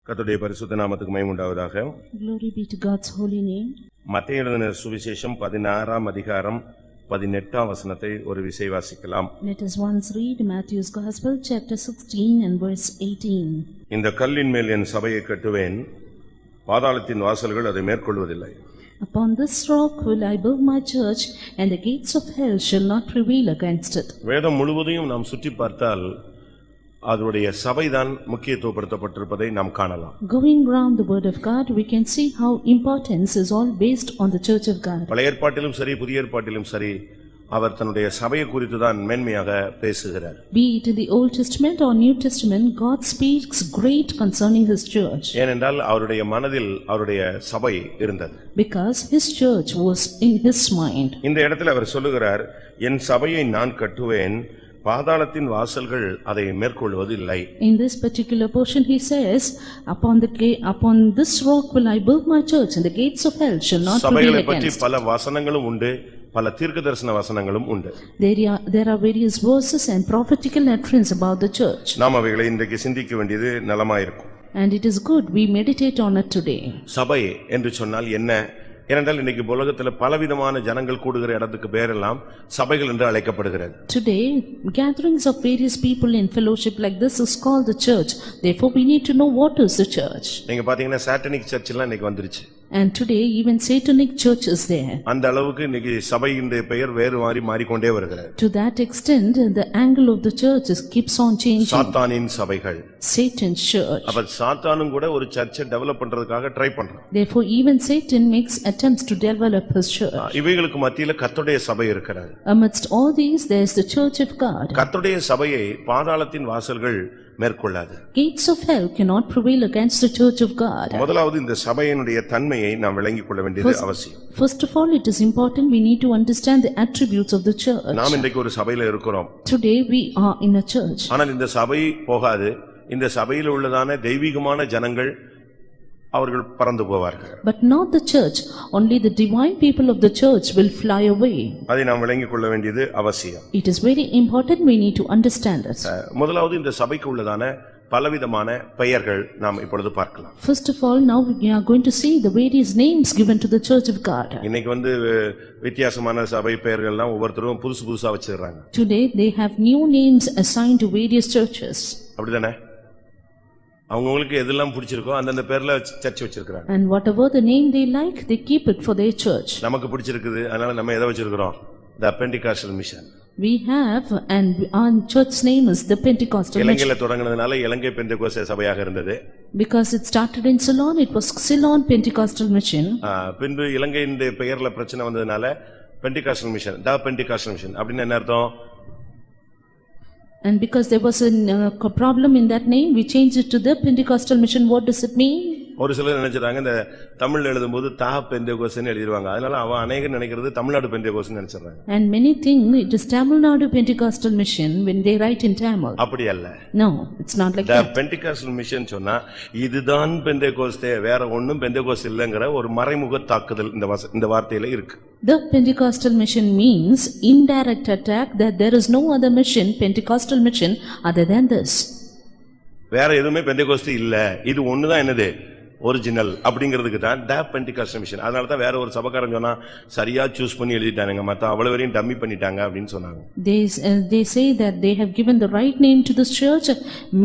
கர்த்தருடைய பரிசுத்த நாமத்துக்கு மகிமை உண்டாவதாக. Glory be to God's holy name. மத்தேயு எழுதின சுவிசேஷம் 16ஆம் அதிகாரம் 18ஆம் வசனத்தை ஒரு விசை வாசிக்கலாம். Let us once read Matthew's Gospel chapter 16 and verse 18. இந்த கல்லின் மேல் என் சபையை கட்டுவேன், பாதாளத்தின் வாசல்கள் அதை மேற்கொள்வதில்லை. Upon this rock will I build my church, and the gates of hell shall not prevail against it. வேதம் முழுவதையும் நாம் சுற்றி பார்த்தால் அதனுடைய சபைதான் முக்கியத்துவப்படுத்தப்பட்டிருப்பதை நாம் காணலாம். Going round the word of God, we can see how importance is all based on the church of God. பழைய ஏற்பாட்டிலும் சரி புதிய ஏற்பாட்டிலும் சரி அவர் தன்னுடைய சபையை குறித்து தான் மேன்மையாக பேசுகிறார். Be it in the Old Testament or New Testament, God speaks great concerning his church. ஏனென்றால் அவருடைய மனதில் அவருடைய சபை இருந்தது. Because his church was in his mind. இந்த இடத்துல அவர் சொல்லுகிறார், என் சபையை நான் கட்டுவேன், பாதாளத்தின் வாசல்கள் அதை மேற்கொள்வதில்லை. In this particular portion he says, upon this rock will I build my church, and the gates of hell shall not prevail சபைகளை பற்றி against. பல வசனங்களும் உண்டு, பல தீர்க்கதரிசன வசனங்களும் உண்டு. There are various verses and prophetical utterance about the church. நாம் அவைகளை இன்றைக்கு சிந்திக்க வேண்டியது நலமாயிருக்கும். And it is good we meditate on it today. சபை என்று சொன்னால் என்ன? ஏனென்றால் இன்னைக்கு உலகத்துல பலவிதமான ஜனங்கள் கூடுகிற இடத்துக்கு பேரெல்லாம் சபைகள் என்று அழைக்கப்படுகிறது. Today, gatherings of various people in fellowship like this is called the church. Therefore, we need to know what is the church. நீங்க பாத்தீங்கன்னா சாட்டனிக் சர்ச் எல்லாம் இன்னைக்கு வந்துருச்சு. And today, even satanic church is there. அந்த அளவுக்கு இன்னைக்கு சபையின் பெயர் வேறு மாறிக்கொண்டே வருகிறது. To that extent, the angle of the church keeps on changing. சாத்தானின் சபைகள், Satan's church. அப்ப சாத்தானும் கூட ஒரு சர்ச்சை டெவலப் பண்றதுக்காக ட்ரை பண்றான். Therefore, even Satan makes attempts to develop his church. இவைகளுக்கு மத்தியில கர்த்தருடைய சபை இருக்கிறது. Amidst all these, there is the church of God. கர்த்தருடைய சபையை பாதாளத்தின் வாசல்கள் மேற்கொள்ளாது. Gates of hell cannot prevail against the church of God. முதலாவது இந்த சபையினுடைய தன்மையை நாம் விளங்கிக் கொள்ள வேண்டியது அவசியம். First of all, it is important we need to understand the attributes of the church. நாம் இன்றைக்கு ஒரு சபையில இருக்கிறோம். Today we are in a church. ஆனால் இந்த சபை போகாது. இந்த சபையில் உள்ளதான தெய்வீகமான ஜனங்கள் அவர்கள் பறந்து போவார்கள். But not the church, only the divine people of the church will fly away. அதை நாம் விளங்கிக் கொள்ள வேண்டியது அவசியம். It is very important we need to understand it. முதலாவது இந்த சபைக்கு உள்ளதான பலவிதமான பெயர்கள் நாம் இப்பொழுது பார்க்கலாம். First of all, now we are going to see the various names given to the church of God. இன்னைக்கு வித்தியாசமான சபை பெயர்கள்லாம் ஒவ்வொருத்தரும் புதுசா வச்சிருக்காங்க. Today they have new names assigned to various churches. அப்படிதானே? அவங்களுக்கு எதெல்லாம் பிடிச்சிருக்கோ அந்த பேர்ல சர்ச் வச்சிருக்காங்க. And whatever the name they like, they keep it for their church. நமக்கு பிடிச்சிருக்குது, அதனால நம்ம எதை வச்சிருக்கோம்? The Pentecostal Mission. We have, and our church name is the Pentecostal Mission. இலங்கையில தொடங்குனதுனால இலங்கை பெந்தேகோஸ்தே சபையாக இருந்தது. Because it started in Ceylon, it was Ceylon Pentecostal Mission. பின்பு இலங்கையின் பெயர்ல பிரச்சனை வந்ததனால Pentecostal Mission, The Pentecostal Mission அப்படின்னா என்ன அர்த்தம்? And because there was a problem in that name, we changed it to the Pentecostal Mission. What does it mean? ஒரு சிலர் நினைச்சாங்க இந்த தமிழ்ல எழுதும்போது தா பெந்தேகோஸ்தேன்னு எழுதிடுவாங்க. அதனால அவன் அநேகர் நினைக்கிறது தமிழ்நாடு பெந்தேகோஸ்தேன்னு நினைச்சாங்க. And many think it is Tamil Nadu Pentecostal Mission when they write in Tamil. அப்படி அல்ல. No, it's not like that. The Pentecostal Mission சொன்னா இதுதான் பெந்தேகோஸ்தே, வேற ஒண்ணும் பெந்தேகோஸ்தே இல்லங்கற ஒரு மறைமுக தாக்குதல் இந்த வார்த்தையில இருக்கு. The Pentecostal Mission means indirect attack that there is no other mission, Pentecostal mission, other than this. வேற எதுவுமே பெந்தேகோஸ்தே இல்ல, இது ஒண்ணுதான் என்னது ஒரிஜினல் அப்படிங்கிறதுக்கு தான் The Pentecostal Mission. அதனால தான் வேற ஒரு சபைக்காரன் சொன்னா சரியா சூஸ் பண்ணி எழுதிட்டானுங்க, மத்த அவ்வளவு வரையும் டம்மி பண்ணிட்டாங்க அப்படின்னு சொன்னாங்க. They say that they have given the right name to this church,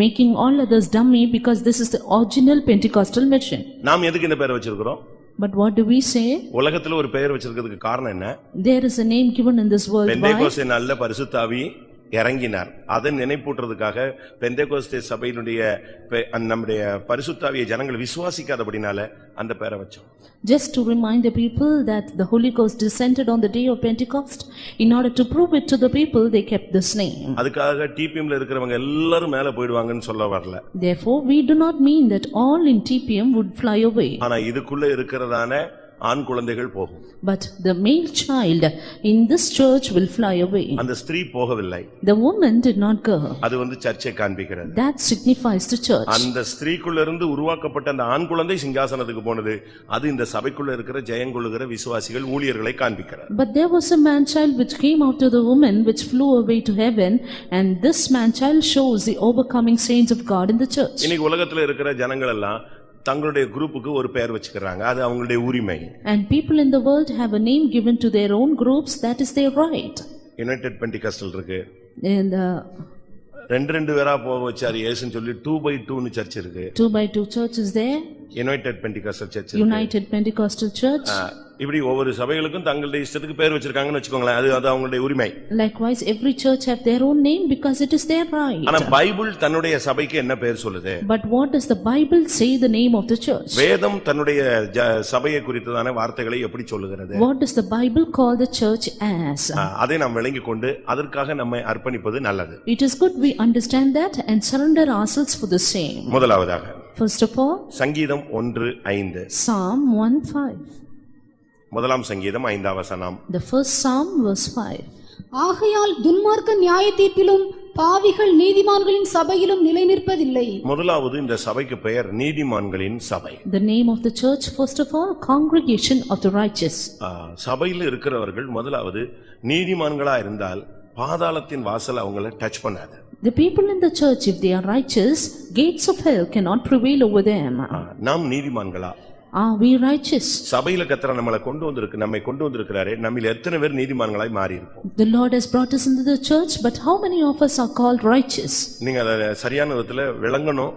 making all others dummy because this is the original Pentecostal mission. நாம் எதுக்கு இந்த பேரை வச்சிருக்கிறோம்? But what do we say? உலகத்துல ஒரு பெயர் வச்சிருக்கிறதுக்கு காரணம் என்ன? There is a name given in this world. Pentecost நாள்ல பரிசுத்த ஆவி இறங்கினார். அதை நினைப்பூட்டுறதுக்காக பெந்தேகோஸ்தே சபையினுடைய நம்முடைய பரிசுத்த ஆவியை ஜனங்கள் விசுவாசிக்காதபடினால அந்த பேரை வச்சோம். Just to remind the people that the Holy Ghost descended on the day of Pentecost, in order to prove it to the people, they kept this name. அதுக்காக டிபிஎம்ல இருக்கிறவங்க எல்லாரும் மேல போய்டுவாங்கன்னு சொல்ல வரல. Therefore, we do not mean that all in TPM would fly away. ஆனா இதுக்குள்ள இருக்கிறதான ஆண் குழந்தைகள் போகும். But the male child in this church will fly away. அந்த ஸ்திரீ போகவில்லை. The woman did not go. அது சர்ச்சை காண்பிக்கிறது. That signifies the church. அந்த ஸ்திரீக்குள்ள இருந்து உருவாக்கப்பட்ட அந்த ஆண் குழந்தை சிங்காசனத்துக்கு போனது. அது இந்த சபைக்குள்ள இருக்கிற ஜெயங்கொள்ளுகிற விசுவாசிகள் ஊழியர்களை காண்பிக்கிறது. But there was a man child which came out of the woman which flew away to heaven, and this man child shows the overcoming saints of God in the church. இன்னைக்கு உலகத்துல இருக்கிற ஜனங்கள் எல்லாம் தங்களுடைய குரூப்புக்கு ஒரு பெயர் வச்சுக்கறாங்க. அது அவங்களுடைய உரிமை. And people in the world have a name given to their own groups. That is their right. United Pentecostal இருக்கு. And ரெண்டு பேரா போக வச்சாரு இயேசுன்னு சொல்லி 2x2 னு சர்ச் இருக்கு. 2x2 church is there. United Pentecostal Church. United Pentecostal Church. இப்படி ஒவ்வொரு சபைகளுக்கும் தங்களுடைய இஷ்டத்துக்கு பேர் வச்சிருக்காங்கன்னு வெச்சுக்கோங்களேன். அது அவங்களுடைய உரிமை. Likewise every church have their own name because it is their right. ஆனா பைபிள் தன்னுடைய சபைக்கு என்ன பேர் சொல்லுது? But what does the Bible say the name of the church? வேதம் தன்னுடைய சபையை குறித்ததான வார்த்தைகளை எப்படி சொல்லுகிறது? What does the Bible call the church as? அதை நாம் விளங்கிக் கொண்டு அதற்காக நம்மை அர்ப்பணிப்பது நல்லது. It is good we understand that and surrender ourselves for the same. முதலாவதாக First of all, சங்கீதம் 1:5. Psalm 1:5. முதலாம் சங்கீதம் 5ஆம் வசனம். The first Psalm verse 5. ஆகையால் துன்மார்க்க நியாயத்தீர்ப்பிலும் பாவிகள் நீதிமான்களின் சபையிலும் நிலை நிற்பதில்லை. முதலாவது இந்த சபைக்கு பெயர் நீதிமான்களின் சபை. The name of the church, first of all, congregation of the righteous. சபையில் இருக்கிறவர்கள் முதலாவது நீதிமான்களா இருந்தால் பாதாளத்தின் வாசல் அவங்களை டச் பண்ணாது. The people in the church, if they are righteous, gates of hell cannot prevail over them. நாம் நீதிமான்களா? Are we righteous? சபையில கர்த்தர் நம்மை கொண்டு வந்திருக்கிறாரே, நம்மில் எத்தனை பேர் நீதிமான்களாய் மாறி இருப்போம்? The Lord has brought us into the church, but how many of us are called righteous? நீங்க அத சரியான விதத்துல விளங்கணும்,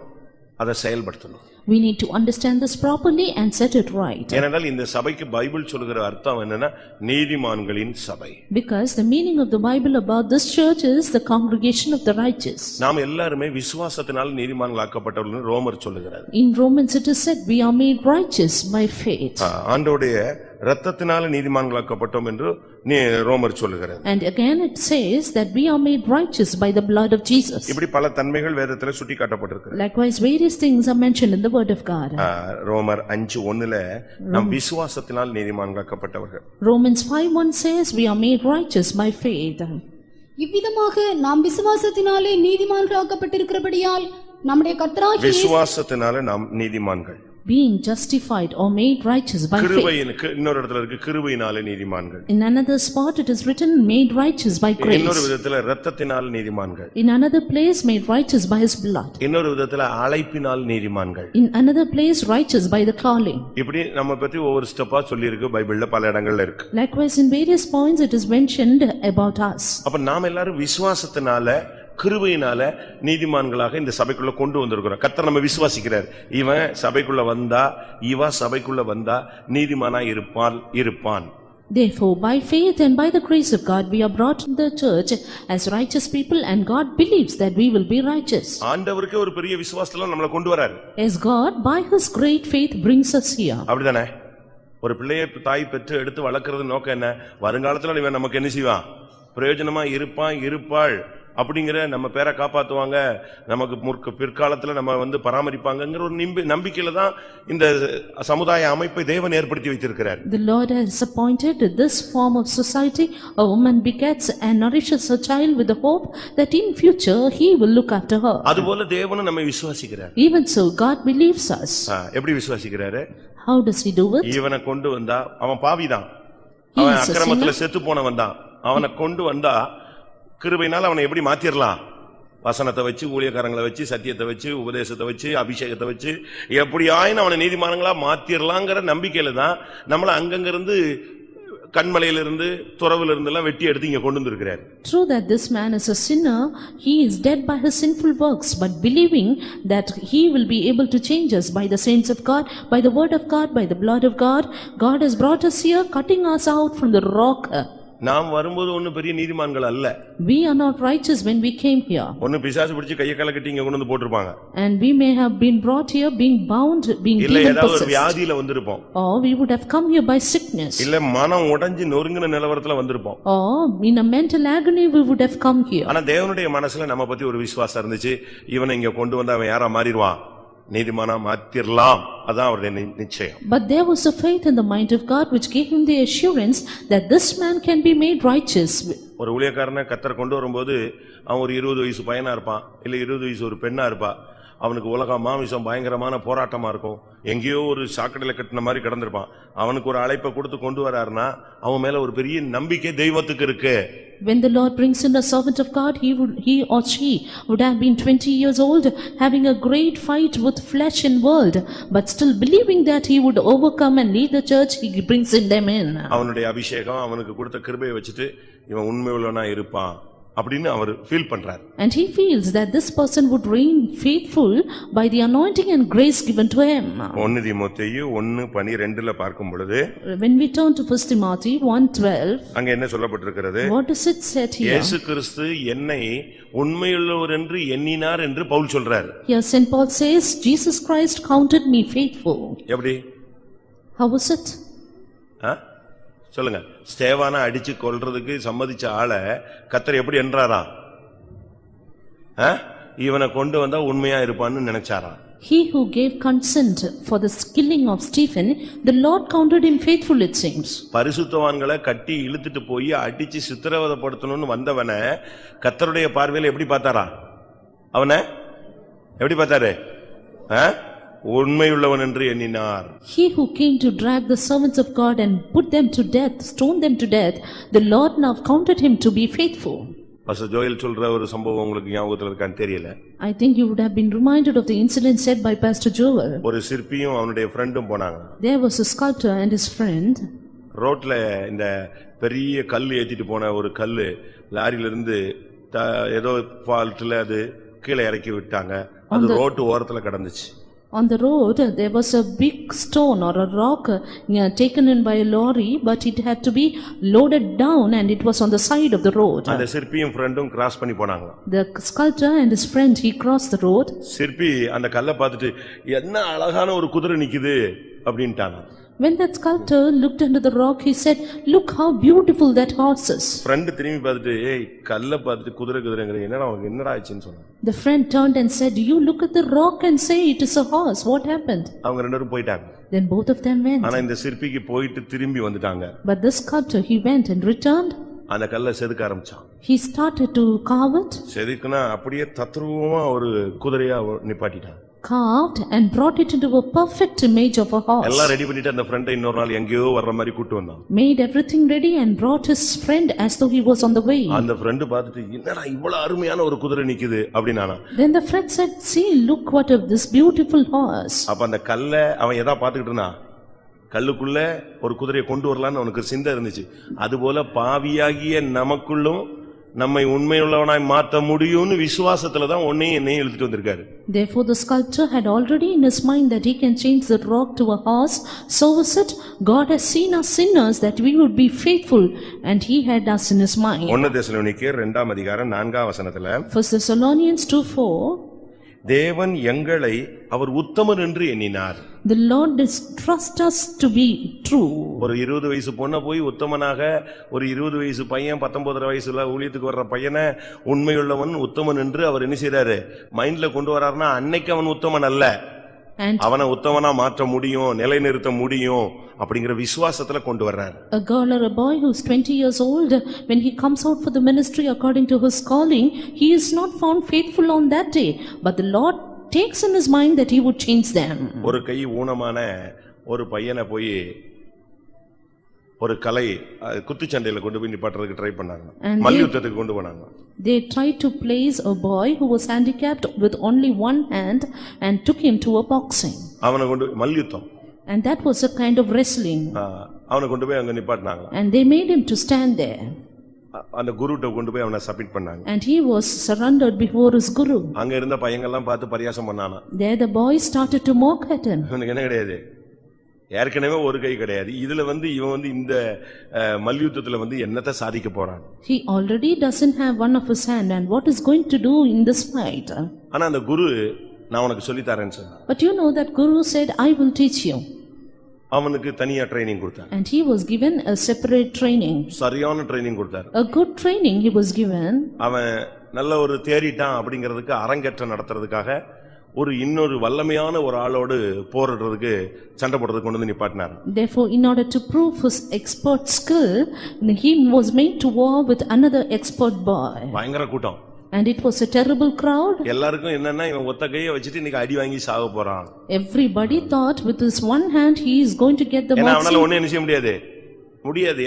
அதை செயல்படுத்தணும். We need to understand this properly and set it right. ஏனென்றால் இந்த சபைக்கு பைபிள் சொல்லுகிற அர்த்தம் என்னன்னா நீதிமான்களின் சபை. Because the meaning of the Bible about this church is the congregation of the righteous. நாம் எல்லாரும் விசுவாசத்தினால் நீதிமான்களாக்கப்பட்டவர்கள் ரோமர் சொல்லுகிறார். In Romans it is said we are made righteous by faith. ஆண்டவருடைய இரத்தத்தினால நீதிமான்களாக்கப்பட்டோம் என்று ரோமர் சொல்லுகிறது. And again it says that we are made righteous by the blood of Jesus. இப்படி பல தன்மைகள் வேதத்திலே சுட்டி காட்டப்பட்டிருக்கு. Likewise various things are mentioned in the word of God. ரோமர் 5:1ல நாம் விசுவாசத்தினால் நீதிமான்களாக்கப்பட்டவர்கள். Romans 5:1 says we are made righteous by faith. இவ்விதமாக நாம் விசுவாசத்தினாலே நீதிமான்களாக்கப்பட்டிருக்கிறபடியால் நம்முடைய கர்த்தராகிய விசுவாசத்தினாலே நாம் நீதிமான்கள். Being justified or made righteous by faith. இன்னொரு இடத்துல இருக்கு கிருபையினாலே நீதிமான்கள். In another spot it is written made righteous by grace. இன்னொரு விதத்துல இரத்தத்தினால் நீதிமான்கள். In another place made righteous by his blood. இன்னொரு விதத்துல அழைப்பினால் நீதிமான்கள். In another place righteous by the calling. இப்படி நம்ம பத்தி ஒவ்வொரு ஸ்டெப்பா சொல்லி இருக்கு பைபிள்ல பல இடங்கள்ல இருக்கு. Likewise in various points it is mentioned about us. அப்ப நாம் எல்லாரும் விசுவாசத்தினால கிருபையினால நீதிமான்களாக இந்த சபைக்குள்ள கொண்டு வந்திருக்கிறோம். கர்த்தர் நம்ம விசுவாசிக்கிறார். இவன் சபைக்குள்ள வந்தா சபைக்குள்ள வந்தா நீதிமானா இருப்பான். Therefore by faith and by the grace of God we are brought in the church as righteous people, and God believes that we will be righteous. ஆண்டவருக்கு ஒரு பெரிய விசுவாசத்துல நம்மள கொண்டு வரார். As God by his great faith brings us here. அப்படிதானே? ஒரு பிள்ளையை தாய் பெற்று எடுத்து வளர்க்கிறது நோக்கம் என்ன? வருங்காலத்துல இவன் நமக்கு என்ன செய்வான்? பிரயோஜனமா இருப்பாள் அப்படிங்கிற நம்ம பேரை காப்பாத்துவாங்க, நமக்கு பிற்காலத்துல நம்ம பராமரிப்பாங்கங்கிற ஒரு நம்பிக்கையில தான் இந்த சமுதாய அமைப்பை தேவன் ஏற்படுத்தி வைத்திருக்கிறார். The Lord has appointed this form of society. A woman begets and nourishes her child with the hope that in future he will look after her. அதுபோல தேவனும் நம்மை விசுவாசிக்கிறார். Even so God believes us. எப்படி விசுவாசிக்கிறாரு? How does he do it? இவனை கொண்டு வந்தா அவன் பாவிதான், அவன் அக்கிரமத்துல செத்து போனவன் தான். அவனை கொண்டு வந்தா கிருபையினால அவனை எப்படி மாத்திரலாம்? வசனத்தை வச்சு, ஊழியக்காரங்களை வச்சு, சத்தியத்தை வச்சு, உபதேசத்தை வச்சு, அபிஷேகத்தை வச்சு எப்படியாயினும் அவனை நீதிமான்களா மாத்திரலாங்கிற நம்பிக்கையில தான் நம்மள அங்கங்கிருந்து கண்மலையிலிருந்து துறவிலிருந்து எல்லாம் வெட்டி எடுத்து இங்க கொண்டு வந்திருக்கிறார். True that this man is a sinner, he is dead by his sinful works, but believing that he will be able to change us by the saints of God, by the word of God, by the blood of God, God has brought us here, cutting us out from the rock. நாம் வரும்போது ஒன்னும் பெரிய நீதிமான்கள் அல்ல. We are not righteous when we came here. ஒன்னு பிசாசு பிடிச்சு கைய கால கட்டி இங்க கொண்டு வந்து போட்டுருப்பாங்க. And we may have been brought here being bound, being demon possessed. இல்ல ஏதாவது ஒரு வியாதியில வந்திருப்போம். Or we would have come here by sickness. இல்ல மனம் உடைஞ்சு நொறுங்கின நிலவரத்துல வந்திருப்போம். Or in a mental agony we would have come here. ஆனா தேவனுடைய மனசுல நம்ம பத்தி ஒரு விசுவாசம் இருந்துச்சு. இவனை இங்க கொண்டு வந்தா அவன் யாரா மாறிடுவான்? நீதிமானா மாத்திரலாம் அதான் அவருடைய நிச்சயம். But there was a faith in the mind of God which gave him the assurance that this man can be made righteous. ஒரு ஊழியக்காரனை கர்த்தர் கொண்டு வரும்போது அவன் ஒரு 20 வயசு பையனா இருப்பான், இல்ல 20 வயசு ஒரு பெண்ணா இருப்பா. அவனுக்கு உலகம் மாமிசம் பயங்கரமான போராட்டமா இருக்கும், எங்கேயோ ஒரு சாக்கடையில கட்டின மாதிரி கிடந்திருப்பான். அவனுக்கு ஒரு அழைப்பை கொடுத்து கொண்டு வராருன்னா அவன் மேல ஒரு பெரிய நம்பிக்கை தெய்வத்துக்கு இருக்கு. When the Lord brings in a servant of God, he or she would have been 20 years old, having a great fight with flesh and world, but still believing that he would overcome and lead the church. He brings in them in. அவனுடைய அபிஷேகம் அவனுக்கு கொடுத்த கிருபையை வச்சுட்டு இவன் உண்மையுள்ளவனா இருப்பான் அப்படின்னு அவர் feel பண்றார். And he feels that this person would reign faithful by the anointing and grace given to him. 1 தீமோத்தேயு 1:12ல பார்க்கும் பொழுது, When we turn to 1 Timothy 1:12, அங்க என்ன சொல்லப்பட்டிருக்கிறது? what is it said here? இயேசு கிறிஸ்து என்னை உண்மையுள்ளவர் என்று எண்ணினார் என்று பவுல் சொல்றார். Here St. Paul says, Jesus Christ counted me faithful. எப்படி? How was it? சொல்லுங்க. ஸ்தேவானை அடிச்சு கொல்றதுக்கு சம்மதிச்ச ஆளை கர்த்தர் எப்படி என்றாராம்? இவனை கொண்டு வந்தா உண்மையா இருப்பான்னு நினைச்சாராம். He who gave consent for the killing of Stephen, the Lord counted him faithful, it seems. பரிசுத்தவான்களை கட்டி இழுத்துட்டு போய் அடிச்சு சித்திரவதைப்படுத்தணும்னு வந்தவனை கர்த்தருடைய பார்வையில எப்படி பார்த்தாரா? அவனை எப்படி பார்த்தாரு? உண்மையுள்ளவன் என்று எண்ணினார். He who came to drag the servants of God and put them to death, stone them to death, the Lord now counted him to be faithful. Pastor Joel சொல்ற ஒரு சம்பவம் உங்களுக்கு ஞாபகத்துல இருக்கான்னு தெரியல. I think you would have been reminded of the incident said by Pastor Joel. ஒரு சிற்பியும் அவனுடைய ஃப்ரெண்டும் போனாங்க. There was a sculptor and his friend. ரோட்ல இந்த பெரிய கல் ஏத்திட்டு போன ஒரு கல்லு லாரியில இருந்து ஏதோ ஃபால்ட்ல அது கீழே இறக்கி விட்டாங்க. அது ரோட்டு ஓரத்துல கிடந்துச்சு. On the road there was a big stone or a rock taken in by a lorry, but it had to be loaded down and it was on the side of the road. அந்த சிற்பியும் ஃப்ரெண்டும் cross பண்ணி போனாங்க. The sculptor and his friend, he crossed the road. சிற்பி அந்த கல்லை பார்த்துட்டு என்ன அழகான ஒரு குதிரை நிக்குது அப்படின்ட்டாங்க. When that sculptor looked into the rock, he said, "Look how beautiful that horse is." friend திரும்பி பார்த்துட்டு ஏய் கல்லை பார்த்துட்டு குதிரைங்கற என்னடா ஆச்சுன்னு சொன்னாங்க. The friend turned and said, "You look at the rock and say it is a horse. What happened?" அவங்க ரெண்டு பேரும் போயிட்டாங்க. Then both of them went. ஆனா இந்த சிற்பிக்கு போயிட்டு திரும்பி வந்துட்டாங்க. But this sculptor, he went and returned. அந்த கல்லை செதுக்க ஆரம்பிச்சான். He started to carve it. செதுக்குனா அப்படியே தத்ரூபமா ஒரு குதிரையா நிப்பாட்டிட்டான். Carved and brought it into a perfect image of a horse. எல்லாம் ரெடி பண்ணிட்டு அந்த ஃப்ரெண்டை இன்னொரு நாள் எங்கேயோ வர்ற மாதிரி கூட்டி வந்தான். Made everything ready and brought his friend as though he was on the way. அந்த ஃப்ரெண்ட் பார்த்துட்டு என்னடா இவ்வளவு அருமையான ஒரு குதிரை நிக்குது அப்படினானா. Then the friend said, "See, look what of this beautiful horse." அப்ப அந்த கல்லை அவன் எதா பார்த்துக்கிட்டு இருந்தான்? கல்லுக்குள்ள ஒரு குதிரையை கொண்டு வரலான்னு அவனுக்கு சிந்தை இருந்துச்சு. அதுபோல பாவியாகிய நமக்குள்ளும் நம்மை உண்மையுள்ளவனாய் மாற்ற முடியும்னு விசுவாசத்துல தான் உன்னையும் என்னையும் இழுத்துட்டு வந்திருக்காரு. Therefore the sculptor had already in his mind that he can change the rock to a horse. So is it, God has seen us sinners that we would be faithful, and he had us in his mind. 1 தெசலோனிக்கேயர் 2:4 1 Thessalonians 2:4, தேவன் எங்களை அவர் உத்தமர் என்று எண்ணினார். The Lord does trust us to be true. ஒரு 20 வயசு பொண்ண போய் உத்தமனாக, ஒரு 20 வயசு பையன் 19 வயசுல ஊழியத்துக்கு வர்ற பையனை உண்மையுள்ளவன் உத்தமன் என்று அவர் என்ன செய்றாரு? மைண்ட்ல கொண்டு வராருன்னா அன்னைக்கு அவன் உத்தமன் அல்ல, அவனை உத்தமனா மாற்ற முடியும், நிலைநிறுத்த முடியும் அப்படிங்கிற விசுவாசத்துல கொண்டு வர்றார். A girl or a boy who is 20 years old, when he comes out for the ministry according to his calling, he is not found faithful on that day, but the Lord takes in his mind that he would change them. ஒரு கை ஊனமான ஒரு பையனை போய் ஒரு கலை குத்துச்சண்டையில கொண்டு போய் நிப்பாட்டுறதுக்கு try பண்ணாங்க. மல்யுத்தத்துக்கு கொண்டு போனாங்க. They tried to place a boy who was handicapped with only one hand and took him to a boxing. அவனை கொண்டு மல்யுத்தம். And that was a kind of wrestling. அவனை கொண்டு போய் அங்க நிப்பாட்டினாங்க. And they made him to stand there. அந்த குருட்ட கொண்டு போய் அவனை சப்மிட் பண்ணாங்க. And he was surrendered before his guru. அங்க இருந்த பையங்க எல்லாம் பார்த்து பரியாசம் பண்ணானா. There the boys started to mock at him. இவனுக்கு என்ன கிடையாது, ஏற்கனவே ஒரு கை கிடையாது, இதுல இவன் இந்த மல்யுத்தத்துல என்னத்தை சாதிக்க போறான்? He already doesn't have one of his hand, and what is going to do in this fight? ஆனா அந்த குரு நான் உனக்கு சொல்லி தரேன்னு சொன்னான். But you know that guru said, "I will teach you." அவனுக்கு தனியா ட்ரைனிங் கொடுத்தார். And he was given a separate training. சரியான ட்ரைனிங் கொடுத்தார். A good training he was given. அவன் நல்ல ஒரு தேறிட்டான் அப்படிங்கிறதுக்கு அரங்கேற்றம் நடத்துறதுக்காக இன்னொரு வல்லமையான ஒரு ஆளோடு போரிடுறதுக்கு சண்டை போடுறதுக்கு கொண்டு வந்து நிப்பாட்டினார். Therefore, in order to prove his expert skill, he was made to war with another expert boy. பயங்கர கூட்டம். And it was a terrible crowd. எல்லாருக்கும் என்னன்னா இவன் ஒத்த கையை வச்சுட்டு இன்னைக்கு அடி வாங்கி சாக போறான். Everybody thought with his one hand he is going to get the ஏன்னா mercy. அவனால ஒண்ணே என்ன செய்ய முடியாது.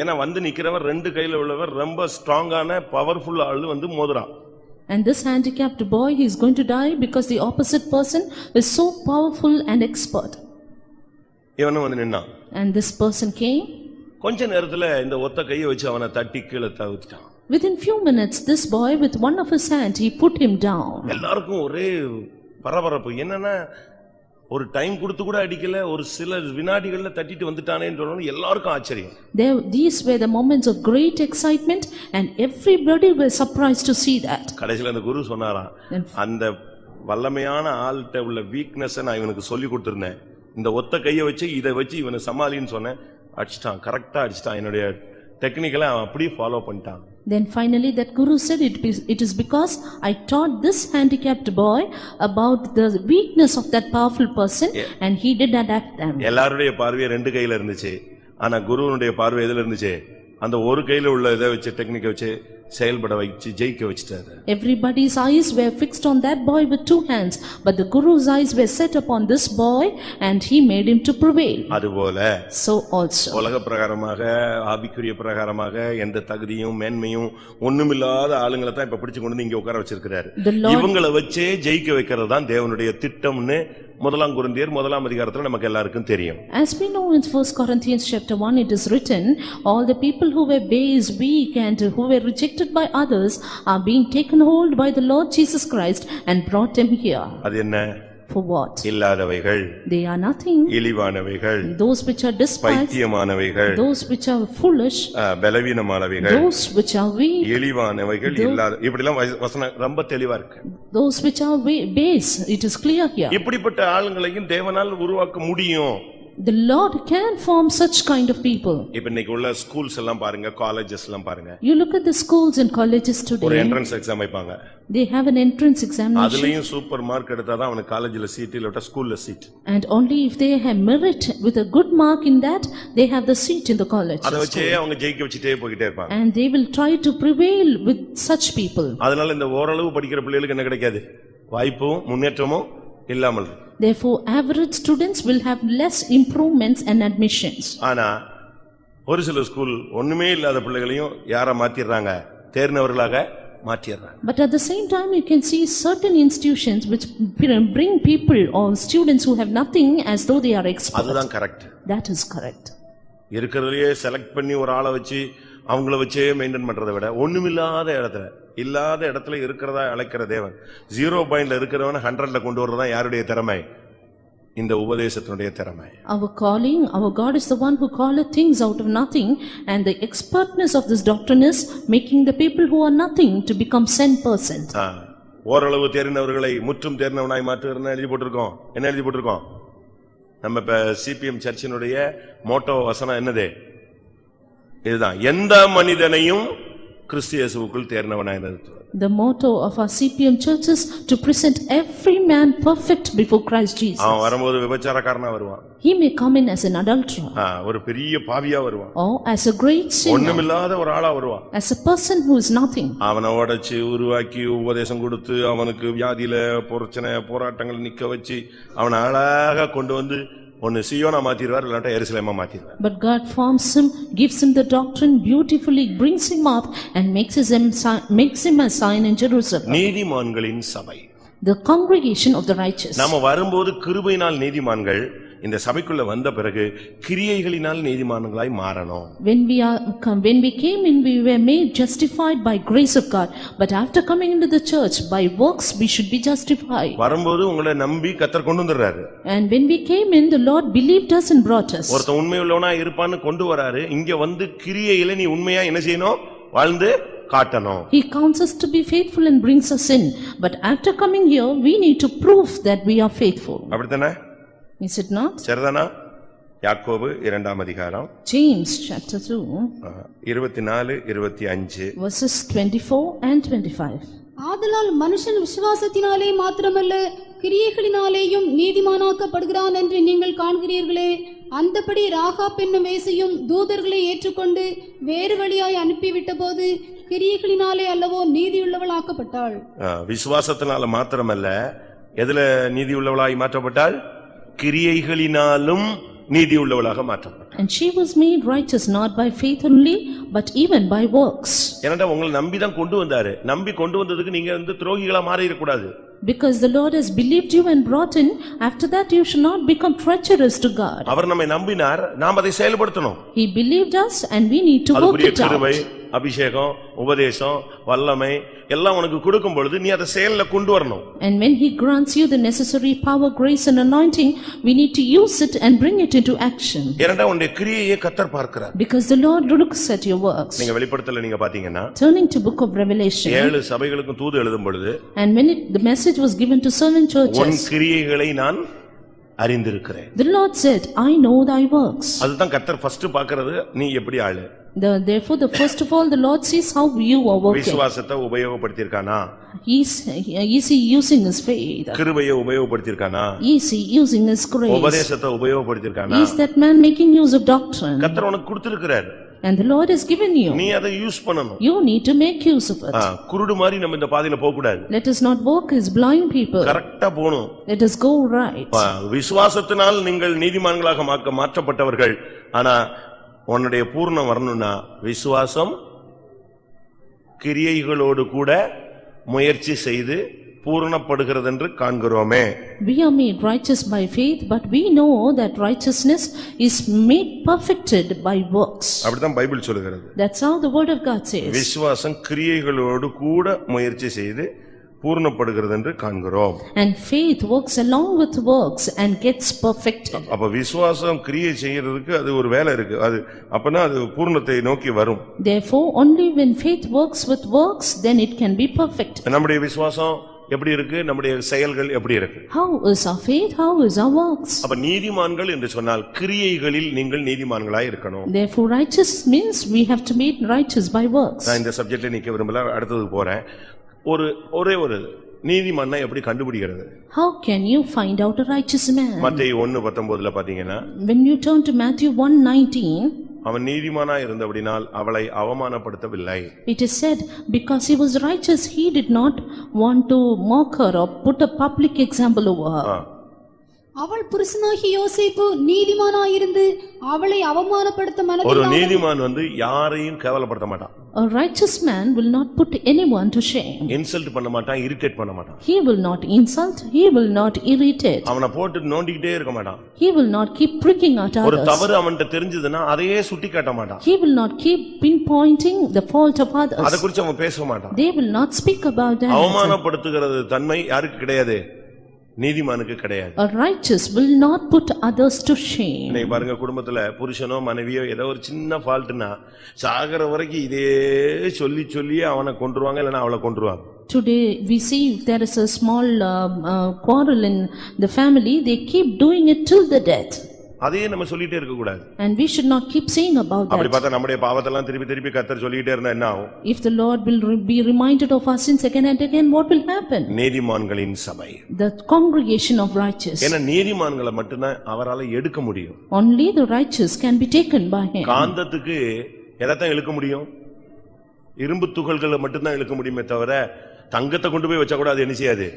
ஏன்னா வந்து நிக்கிறவர் ரெண்டு கையில உள்ளவர் ரொம்ப ஸ்ட்ராங்கான பவர்ஃபுல் ஆளு வந்து மோதுறான். And this handicapped boy, he is going to die because the opposite person is so powerful and expert. இவனும் வந்து நின்னான். And this person came. கொஞ்ச நேரத்துல இந்த ஒத்த கையை வச்சு அவனை தட்டி கீழே தவிர்த்துட்டான். Within few minutes, this boy with one of his hand, he put him down. எல்லாருக்கும் ஒரே பரபரப்பு. என்னன்னா ஒரு டைம் கொடுத்து கூட அடிக்கல, ஒரு சில வினாடிகள்ல தட்டிட்டு வந்துட்டானேன்னு சொன்னோம். எல்லாருக்கும் ஆச்சரியம். These were the moments of great excitement and everybody was surprised to see that. கடைசில அந்த குரு சொன்னாராம், அந்த வல்லமையான ஆள்கிட்ட உள்ள வீக்னஸ் நான் இவனுக்கு சொல்லி கொடுத்திருந்தேன். இந்த ஒத்த கையை வச்சு இதை வச்சு இவனை சமாளின்னு சொன்னேன். அடிச்சிட்டான், கரெக்டா அடிச்சிட்டான். என்னுடைய டெக்னிக்கலை அவன் அப்படியே ஃபாலோ பண்ணிட்டான். Then finally that guru said it is because I taught this handicapped boy about the weakness of that powerful person and he did adapt them. எல்லாருடைய பார்வை ரெண்டு கையில இருந்துச்சு. ஆனா குருவுடைய பார்வை எதுல இருந்துச்சு? அந்த ஒரு கையில உள்ள இதை வச்சு டெக்னிக்கை வச்சு செயல்பட வச்சு ஜெயிக்க வச்சிட்டாரு. Everybody's eyes were fixed on that boy with two hands, but the guru's eyes were set upon this boy and he made him to prevail. அதுபோல So also உலக பிரகாரமாக ஆவிக்குரிய பிரகாரமாக எந்த தகுதியும் மேன்மையும் ஒண்ணுமில்லாத ஆளுங்களை தான் இப்ப பிடிச்சு கொண்டு இங்க உட்கார வச்சிருக்கிறாரு. இவங்களை வச்சே ஜெயிக்க வைக்கிறது தான் தேவனுடைய திட்டம்னு முதலாம் கொரிந்தியர் முதலாம் அதிகாரத்துல நமக்கு எல்லாருக்கும் தெரியும். As we know in 1 Corinthians chapter 1 it is written, all the people who were base, weak and who were rejected by others are being taken hold by the Lord Jesus Christ and brought them here. அது என்ன? For what? இல்லாதவைகள், They are nothing. இழிவானவைகள், Those which are despised, பைத்தியமானவைகள், those which are foolish, பலவீனமானவைகள், those which are weak, இழிவானவைகள், இல்லாத இப்படி எல்லாம் வசனம் ரொம்ப தெளிவா இருக்கு. those which are base, it is clear here. இப்படிப்பட்ட ஆளுங்களையும் தேவனால் உருவாக்க முடியும். The Lord can form such kind of people. இப்ப இன்னைக்கு உள்ள ஸ்கூல்ஸ் எல்லாம் பாருங்க, காலேஜஸ் எல்லாம் பாருங்க. You look at the schools and colleges ஒரு today. என்ட்ரன்ஸ் எக்ஸாம் வைப்பாங்க. They have an entrance examination. அதுலயும் சூப்பர் மார்க் எடுத்தாதான் அவனுக்கு காலேஜ்ல சீட் இல்ல ஸ்கூல்ல seat. And only if they have merit with a good mark in that, they have the seat in the college. அத வச்சே அவங்க ஜெயிக்க வச்சிட்டே போயிட்டே இருப்பாங்க. And they will try to prevail with such people. அதனால இந்த ஓரளவு படிக்கிற பிள்ளைகளுக்கு என்ன கிடைக்காது? வாய்ப்பும் முன்னேற்றமும் இல்லாமல். Therefore, average students will have less improvements and admissions. ஆனா ஒரு சில ஸ்கூல் ஒண்ணுமே இல்லாத பிள்ளைகளையும் யார மாத்திடுறாங்க? தேர்ந்தவர்களாக மாத்திடுறாங்க. But at the same time, you can see certain institutions which bring people or students who have nothing as though they are experts. அதுதான் correct. That is correct. இருக்கிறதுலயே select பண்ணி ஒரு ஆளை வச்சு அவங்கள வச்சே மெயின்டைன் பண்றதை விட ஒண்ணுமில்லாத இடத்துல இல்லாத இடத்துல இருக்கிறதா அழைக்கிற தேவன் 0 பாயிண்ட்ல இருக்கிறவன 100ல கொண்டு வரதான் யாருடைய திறமை? இந்த உபதேசத்தினுடைய திறமை. Our calling, our God is the one who calleth things out of nothing, and the expertness of this doctrine is making the people who are nothing to become sent persons. ஓரளவு தேர்ந்தவர்களை முற்றும் தேர்ந்தவனாய் மாற்றுகிறன்னு எழுதி போட்டிருக்கோம். என்ன எழுதி போட்டிருக்கோம்? நம்ம இப்ப சிபிஎம் சர்ச்சினுடைய மோட்டோ வசனம் என்னது? இதுதான், எந்த மனிதனையும் கிறிஸ்து இயேசுவுக்குள் தேர்ந்தவனாய் நிறுத்துவது. The motto of our CPM church is to present every man perfect before Christ Jesus. அவன் வரும்போது விபச்சாரக்காரனா வருவான். He may come in as an adulterer. ஒரு பெரிய பாவியா வருவான். Or as a great sinner. ஒண்ணுமில்லாத ஒரு ஆளா வருவான். As a person who is nothing. அவனை உடைச்சு உருவாக்கி உபதேசம் கொடுத்து அவனுக்கு வியாதியில பிரச்சனை போராட்டங்கள் நிக்க வச்சு அவனை அழகா கொண்டு வந்து ஒன்னு சீயோனா மாத்திடுவார், இல்லாட்டா எருசலேமா மாத்திடுவார். But God forms him, gives him the doctrine beautifully, brings him up and makes him a sign in Jerusalem. நீதிமான்களின் சபை, the congregation of the righteous. நாம வரும்போது கிருபையினால் நீதிமான்கள், இந்த சபைக்குள்ள வந்த பிறகு கிரியைகளினால் நீதிமான்களாய் மாறணும். When we came in, we were made justified by grace of God, but after coming into the church by works we should be justified. வரும்போது உங்களை நம்பி கர்த்தர் கொண்டு வந்தாரு. And when we came in, the Lord believed us and brought us. ஒருத்தன் உண்மையுள்ளவனா இருப்பான்னு கொண்டு வராரு. இங்க வந்து கிரியையில நீ உண்மையா என்ன செய்யணும்? வாழ்ந்து காட்டணும். He counts us to be faithful and brings us in, but after coming here we need to prove that we are faithful. அப்படிதானே? Is it not? சரிதானா? யாக்கோபு 2ஆம் அதிகாரம் James chapter 2 24 25 verses 24 and 25. ஆதலால் மனுஷன் விசுவாசத்தினாலே மாத்திரமல்ல கிரியைகளினாலேயும் நீதிமானாக்கப்படுகிறான் என்று நீங்கள் காண்கிறீர்களே, அந்தபடி ராகாப் என்னும் வேசியும் தூதர்களை ஏற்றுக்கொண்டு வேறு வழியாய் அனுப்பிவிட்ட போது கிரியைகளினாலே அல்லவோ நீதியுள்ளவள் ஆக்கப்பட்டாள். விசுவாசத்தினால மாத்திரமல்ல, எதுல நீதி உள்ளவளாய் மாற்றப்பட்டாள்? கிரியைகளினாலும் நீதி உள்ளவளாக மாற்றப்பட்டாள். And she was made righteous not by faith only, but even by works. ஏனென்றால் உங்களை நம்பிதான் கொண்டு வந்தாரு. நம்பி கொண்டு வந்ததுக்கு நீங்க துரோகிகளா மாறிட கூடாது. Because the Lord has believed you and brought in, after that you should not become treacherous to God. அவர் நம்மை நம்பினார், நாம் அதை செயல்படுத்தணும். He believed us and we need to work it out. அபிஷேகம், உபதேசம், வல்லமை எல்லாம் உனக்கு கொடுக்கும் பொழுது நீ அதை செயல்ல கொண்டு வரணும். And when he grants you the necessary power, grace and anointing, we need to use it and bring it into action. ஏனென்றால் உன்னுடைய கிரியையை கர்த்தர் பார்க்கிறார். Because the Lord looks at your works. நீங்க வெளிப்படுத்தல நீங்க பாத்தீங்கன்னா, Turning to book of Revelation, 7 சபைகளுக்கு தூது எழுதும் பொழுது, and when the message was given to 7 churches, உன் கிரியைகளை நான் அறிந்திருக்கிறேன். The Lord said, I know thy works. அதுதான் கர்த்தர் ஃபர்ஸ்ட் பார்க்கிறது, நீ எப்படி ஆளு. Therefore, first of all, the Lord sees how you are working. விசுவாசத்தை உபயோகப்படுத்தியிருக்கானா? Is he using his faith? கிருபையை உபயோகப்படுத்தியிருக்கானா? Is he using his grace? உபதேசத்தை உபயோகப்படுத்தியிருக்கானா? Is that man making use of doctrine? கர்த்தர் உனக்கு கொடுத்திருக்கிறார். And the Lord has given you. நீ அதை use பண்ணணும். You need to make use of it. குருடு மாதிரி நம்ம இந்த பாதையில போக கூடாது. Let us not walk as blind people. கரெக்ட்டா போணும். Let us go right. விசுவாசத்தினால் நீங்கள் நீதிமான்களாக மாற்றப்பட்டவர்கள். ஆனா உன்னுடைய பூர்ணம் வரணும்னா விசுவாசம் கிரியைகளோடு கூட முயற்சி செய்து பூரணப்படுகிறது என்று காண்கிறோமே. We are made righteous by faith, but we know that righteousness is made perfected by works. அப்படிதான் பைபிள் சொல்லுகிறது. That's how the word of God says. விசுவாசம் கிரியைகளோடு கூட முயற்சி செய்து பூரணப்படுகிறது என்று காண்கிறோம். And faith works along with works and gets perfected. அப்ப விசுவாசம் கிரியை செய்யிறதுக்கு அது ஒரு வேலை இருக்கு. அது அப்பனா அது பூரணத்தை நோக்கி வரும். Therefore, only when faith works with works, then it can be perfect. நம்முடைய விசுவாசம் எப்படி இருக்கு? நம்முடைய செயல்கள் எப்படி இருக்கு? How is our faith? How is our works? அப்ப நீதிமான்கள் என்று சொன்னால் கிரியைகளில் நீங்கள் நீதிமான்களாய் இருக்கணும். Therefore, righteous means we have to be righteous by works. நான் இந்த சப்ஜெக்ட்ல நிக்க விரும்பல, அடுத்தது போறேன். ஒரே ஒரு நீதிமானை எப்படி கண்டுபிடிக்கிறது? How can you find out a righteous man? மத்தேயு 1:19ல பாத்தீங்கன்னா, When you turn to Matthew 1:19, அவன் நீதிமானா இருந்தபடியால் அவளை அவமானப்படுத்தவில்லை. it is said, because he was righteous, he did not want to mock her or put a public example over her. அவள் புருஷனாகிய யோசேப்பு நீதிமானாயிருந்து அவளை அவமானப்படுத்த ஒரு மனதில்லாமல் நீதிமான் யாரையும் கேவலப்படுத்த மாட்டான். A righteous man will not put anyone to shame. Insult பண்ண மாட்டான், irritate பண்ண மாட்டான். He will not insult, he will not irritate. அவனை போட்டு நோண்டிக்கிட்டே இருக்க மாட்டான். He will not keep pricking at ஒரு others. தவறு அவன்கிட்ட தெரிஞ்சதுன்னா அதையே சுட்டி காட்ட மாட்டான். He will not keep pinpointing the fault of others. அதை குறித்து அவன் பேச மாட்டான். They will not speak about that. அவமானப்படுத்துகிறது தன்மை யாருக்கு கிடையாது? நீதிமானுக்கு கிடையாது. A righteous will not put others to shame. நீ பாருங்க, குடும்பத்துல புருஷனோ மனைவியோ ஏதோ ஒரு சின்ன ஃபால்ட்னா சாகர வரைக்கும் இதே சொல்லி சொல்லி அவனை கொன்றுவாங்க, இல்லனா அவளை கொன்றுவாங்க. Today we see if there is a small quarrel in the family, they keep doing it till the death. அதையே நம்ம சொல்லிட்டே இருக்க கூடாது. And we should not keep saying about அப்படி that. பார்த்தா நம்முடைய பாவத்தெல்லாம் திருப்பி திருப்பி கர்த்தர் சொல்லிட்டே இருந்தா என்ன ஆகும்? If the Lord will be reminded of our sins again and again, what will happen? நீதிமான்களின் சபை, The congregation of righteous. ஏன்னா நீதிமான்களை மட்டும்தான் அவரால எடுக்க முடியும். Only the righteous can be taken by him. காந்தத்துக்கு எதைத்தான் இழுக்க முடியும்? இரும்பு துகள்களை மட்டும்தான் இழுக்க முடியுமே தவிர தங்கத்தை கொண்டு போய் வச்சா கூட அது என்ன செய்யாது?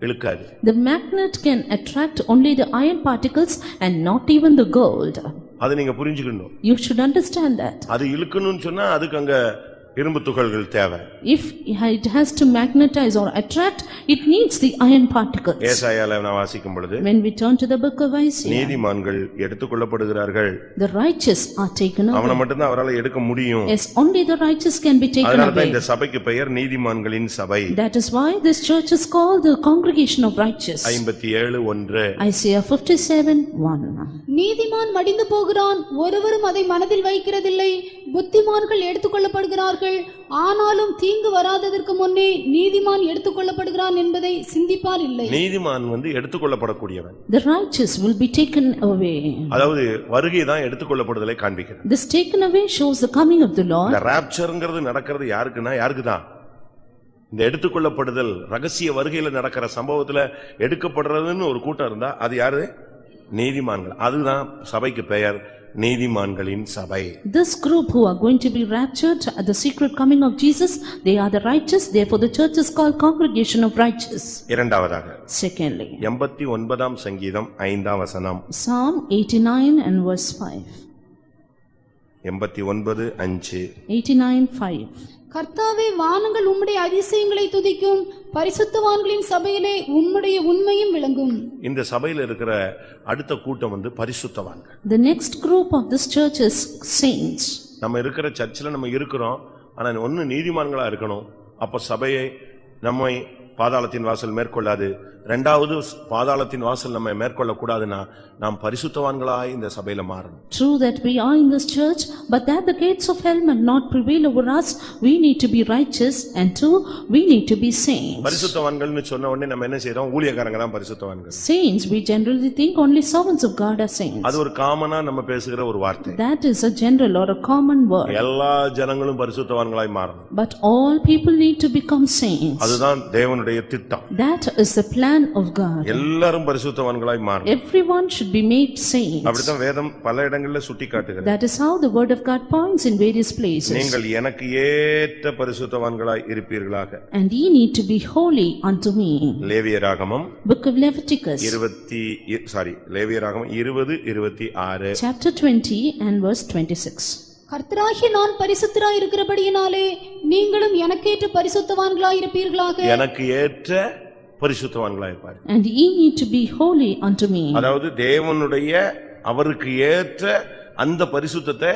இழுக்காது. The magnet can attract only the iron particles and not even the gold. அதை நீங்க புரிஞ்சுக்கணும். You should understand that. அது இழுக்கணும்னு சொன்னா அதுக்கு அங்க இரும்பு துகள்கள் தேவை. If it has to magnetize or attract, it needs the iron particles. ஏசாயால நான் வாசிக்கும் பொழுது, When we turn to the book of Isaiah, நீதிமான்கள் எடுத்துக்கொள்ளப்படுகிறார்கள். the righteous are taken அவனை away. மட்டும் தான் அவரால எடுக்க முடியும். Yes, only the righteous can be taken அதனால தான் away. இந்த சபைக்கு பெயர் நீதிமான்களின் சபை. That is why this church is called the congregation of righteous. 57:1. Isaiah 57:1. நீதிமான் மடிந்து போகிறான், ஒருவரும் அதை மனதில் வைக்கிறதில்லை. புத்திமான்கள் எடுத்துக்கொள்ளப்படுகிறார்கள், ஆனாலும் தீங்கு வராததற்கு முன்னே நீதிமான் எடுத்துக்கொள்ளப்படுகிறான் என்பதை சிந்திப்பார் இல்லை. நீதிமான் எடுத்துக்கொள்ளப்படக்கூடியவன். The righteous will be taken away. அதாவது வருகை தான் எடுத்துக்கொள்ளப்படுதலை காண்பிக்கிறது. This taken away shows the coming of the Lord. இந்த ராப்சர்ங்கிறது நடக்கிறது யாருக்குன்னா யாருக்கு தான்? இந்த எடுத்துக்கொள்ளப்படுதல் ரகசிய வருகையில நடக்கிற சம்பவத்துல எடுக்கப்படுறதுன்னு ஒரு கூட்டம் இருந்தா அது யாரு? நீதிமான்கள். அதுதான் சபைக்கு பெயர் நீதிமான்களின் சபை. This group who are going to be raptured at the secret coming of Jesus, they are the righteous, therefore the church is called congregation of righteous. இரண்டாவதாக Secondly, 89ஆம் சங்கீதம் 5ஆம் வசனம். Psalm 89 and verse 5. 89:5. 89:5. கர்த்தாவே, வானங்கள் உம்முடைய அதிசயங்களை துதிக்கும், பரிசுத்தவான்களின் சபையிலே உம்முடைய உண்மையும் விளங்கும். இந்த சபையில இருக்கிற அடுத்த கூட்டம் பரிசுத்தவான்கள். The next group of this church is saints. நம்ம இருக்கிற சர்ச்சில் நம்ம இருக்கிறோம், ஆனா ஒன்னு நீதிமான்களா இருக்கணும். அப்ப சபையை நம்மை பாதாளத்தின் வாசல் மேற்கொள்ளாது. இரண்டாவது, பாதாளத்தின் வாசல் நம்ம மேற்கொள்ள கூடாதுன்னா நாம் பரிசுத்தவான்களாய் இந்த சபையில மாறணும். True that we are in this church, but that the gates of hell may not prevail over us, we need to be righteous, and two, we need to be saints. பரிசுத்தவான்கள்னு சொன்ன உடனே நம்ம என்ன செய்றோம்? ஊழியக்காரங்க தான் பரிசுத்தவான்கள். Saints, we generally think only servants of God are saints. அது ஒரு காமனா நம்ம பேசுகிற ஒரு வார்த்தை. That is a general or a common word. எல்லா ஜனங்களும் பரிசுத்தவான்களாய் மாறணும். But all people need to become saints. அதுதான் தேவனுடைய திட்டம். That is the plan of God. எல்லாரும் பரிசுத்தவான்களாய் மாறணும். Everyone should be made saints. அப்படிதான் வேதம் பல இடங்களில் சுட்டிக்காட்டுகிறது. That is how the word of God points in various places. நீங்கள் எனக்கு ஏற்ற பரிசுத்தவான்களாய் இருப்பீர்களாக. And ye need to be holy unto me. லேவியராகமம் Book of Leviticus. லேவியராகமம் 20:26. Chapter 20 and verse 26. கர்த்தராகிய நான் பரிசுத்தராய் இருக்கிறபடியினாலே நீங்களும் எனக்கேற்ற பரிசுத்தவான்களாய் இருப்பீர்களாக. எனக்கு ஏற்ற பரிசுத்தவான்களாய் இருப்பார். And ye need to be holy unto me. அதாவது தேவனுடைய அவருக்கு ஏற்ற அந்த பரிசுத்தத்தை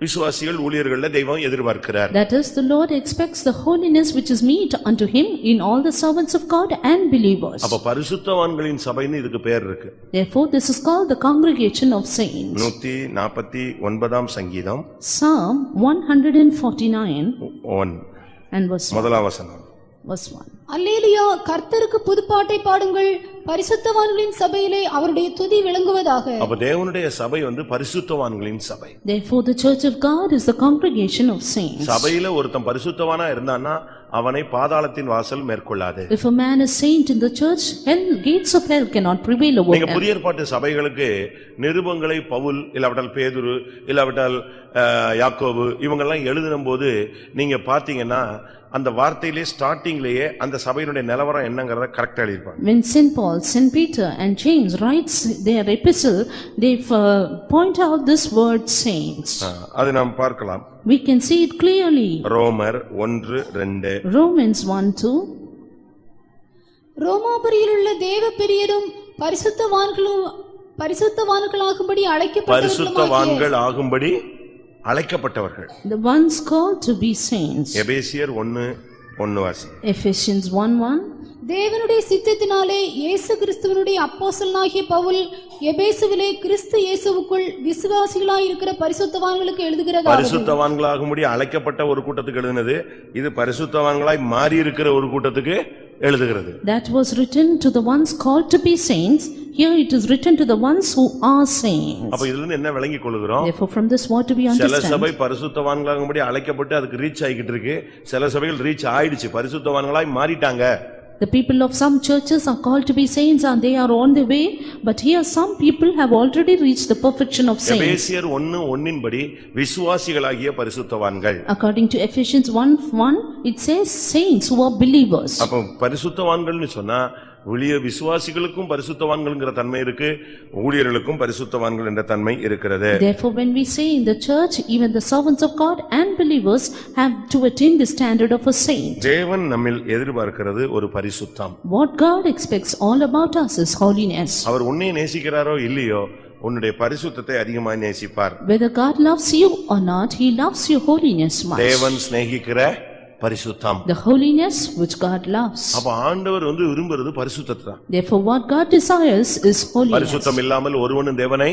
விசுவாசிகள் ஊழியர்கள்ல தெய்வம் எதிர்பார்க்கிறார். That is, the Lord expects the holiness which is meet unto him in all the servants of God and believers. அப்ப பரிசுத்தவான்களின் சபைன்னு இதுக்கு பேர் இருக்கு. Therefore this is called the congregation of saints. 149ஆம் சங்கீதம் Psalm 149 1 and verse 1. முதலாம் வசனம். Verse 1. அல்லேலூயா, கர்த்தருக்கு புதுப்பாட்டை பாடுங்கள், பரிசுத்தவான்களின் சபையிலே அவருடைய துதி விளங்குவதாக. அப்ப தேவனுடைய சபை பரிசுத்தவான்களின் சபை. Therefore the church of God is the congregation of saints. சபையில ஒருத்தன் பரிசுத்தவானா இருந்தான்னா அவனை பாதாளத்தின் வாசல் மேற்கொள்ளாது. If a man is saint in the church, hell, gates of hell cannot prevail over நீங்க him. புதிய ஏற்பாட்டு சபைகளுக்கு நிருபங்களை பவுல் இல்லாவிட்டால் பேதுரு இல்லாவிட்டால் யாக்கோபு இவங்கெல்லாம் எழுதும்போது நீங்க பாத்தீங்கன்னா அந்த வார்த்தையிலே ஸ்டார்டிங்லயே அந்த சபையினுடைய நிலவரம் என்னங்கறத கரெக்ட்டா எழுதிருப்பாங்க. When St. Paul, St. Peter and James writes their epistle, they point out this word saints. அது நாம் பார்க்கலாம். We can see it clearly. ரோமர் 1:2. Romans 1:2. ரோமாபுரியிலுள்ள தேவ பிரியரும் பரிசுத்தவான்களாகும்படி அழைக்கப்பட்டவர்கள். The ones called to be saints. எபேசியர் 1:1 வாசி. Ephesians 1:1. தேவனுடைய சித்தத்தினாலே இயேசு கிறிஸ்துவினுடைய அப்போஸ்தலனாகிய பவுல் எபேசுவிலே கிறிஸ்து இயேசுவுக்குள் விசுவாசிகளாய் இருக்கிற பரிசுத்தவான்களுக்கு எழுதுகிறதாவது. பரிசுத்தவான்களாகும்படி அழைக்கப்பட்ட ஒரு கூட்டத்துக்கு எழுதினது, இது பரிசுத்தவான்களாய் மாறி இருக்கிற ஒரு கூட்டத்துக்கு எழுதுகிறது. That was written to the ones called to be saints. Here it is written to the ones who are saints. அப்ப இதுல இருந்து என்ன விளங்கிக் கொள்கிறோம்? Therefore from this what do we understand? சில சபை பரிசுத்தவான்களாகும்படி அழைக்கப்பட்டு அதுக்கு ரீச் ஆகிட்டு இருக்கு. சில சபைகள் ரீச் ஆயிடுச்சு, பரிசுத்தவான்களாய் மாறிட்டாங்க. The people of some churches are called to be saints and they are on the way, but here some people have already reached the perfection of saints. எபேசியர் 1:1 படி விசுவாசிகளாகிய பரிசுத்தவான்கள். According to Ephesians 1:1, it says saints who are believers. அப்ப பரிசுத்தவான்கள்னு சொன்னா ஊழிய விசுவாசிகளுக்கும் பரிசுத்தவான்கள்ங்கற தன்மை இருக்கு, ஊழியர்களுக்கும் பரிசுத்தவான்கள் என்ற தன்மை இருக்கிறது. Therefore when we say in the church, even the servants of God and believers have to attain the standard of a saint. தேவன் நம்மில் எதிர்பார்க்கிறது ஒரு பரிசுத்தம். What God expects all about us is holiness. அவர் உன்னை நேசிக்கிறாரோ இல்லையோ உன்னுடைய பரிசுத்தத்தை அதிகமாக நேசிப்பார். Whether God loves you or not, he loves your holiness much. தேவன் சிநேகிக்கிற பரிசுத்தம். The holiness which God loves. அப்ப ஆண்டவர் விரும்புறது பரிசுத்தத்தை தான். Therefore what God desires is holiness. பரிசுத்தம் இல்லாமல் ஒருவனும் தேவனை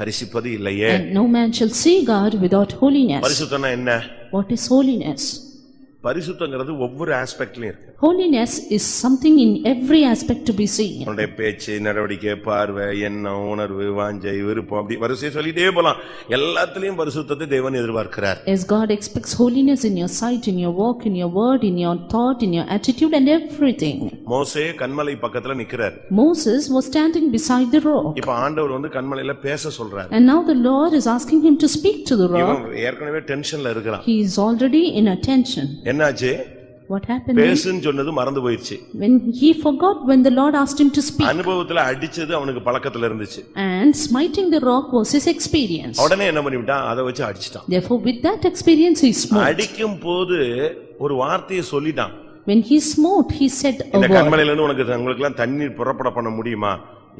தரிசிப்பது இல்லையே. And no man shall see God without holiness. பரிசுத்தம்னா என்ன? What is holiness? பரிசுத்தங்கிறது ஒவ்வொரு ஆஸ்பெக்ட்லயும் இருக்கு. Holiness is something in every aspect to be seen. உன்னுடைய பேச்சு, நடவடிக்கை, பார்வை, எண்ணம், உணர்வு, வாஞ்சை, விருப்பம், அப்படி வரிசையை சொல்லிட்டே போலாம். எல்லாத்துலயும் பரிசுத்தத்தை தேவன் எதிர்பார்க்கிறார். As God expects holiness in your sight, in your walk, in your word, in your thought, in your attitude and everything. மோசே கன்மலை பக்கத்துல நிக்கிறார். Moses was standing beside the rock. இப்ப ஆண்டவர் வந்து கன்மலையில பேச சொல்றார். And now the Lord is asking him to speak to the rock. இவன் ஏற்கனவே டென்ஷன்ல இருக்கிறான். He is already in a tension. என்னாச்சு? What happened? பேசுன்னு சொன்னது மறந்து போயிடுச்சு. When he forgot when the Lord asked him to speak. அனுபவத்துல அடிச்சது அவனுக்கு பழக்கத்துல இருந்துச்சு. And smiting the rock was his experience. உடனே என்ன பண்ணிட்டான்? அதை வச்சு அடிச்சிட்டான். Therefore with that experience he smote. அடிக்கும் போது ஒரு வார்த்தையை சொல்லிட்டான். When he smote, he said a இந்த word. கன்மலையில இருந்து உங்களுக்கு எல்லாம் தண்ணீர் புறப்பட பண்ண முடியுமா?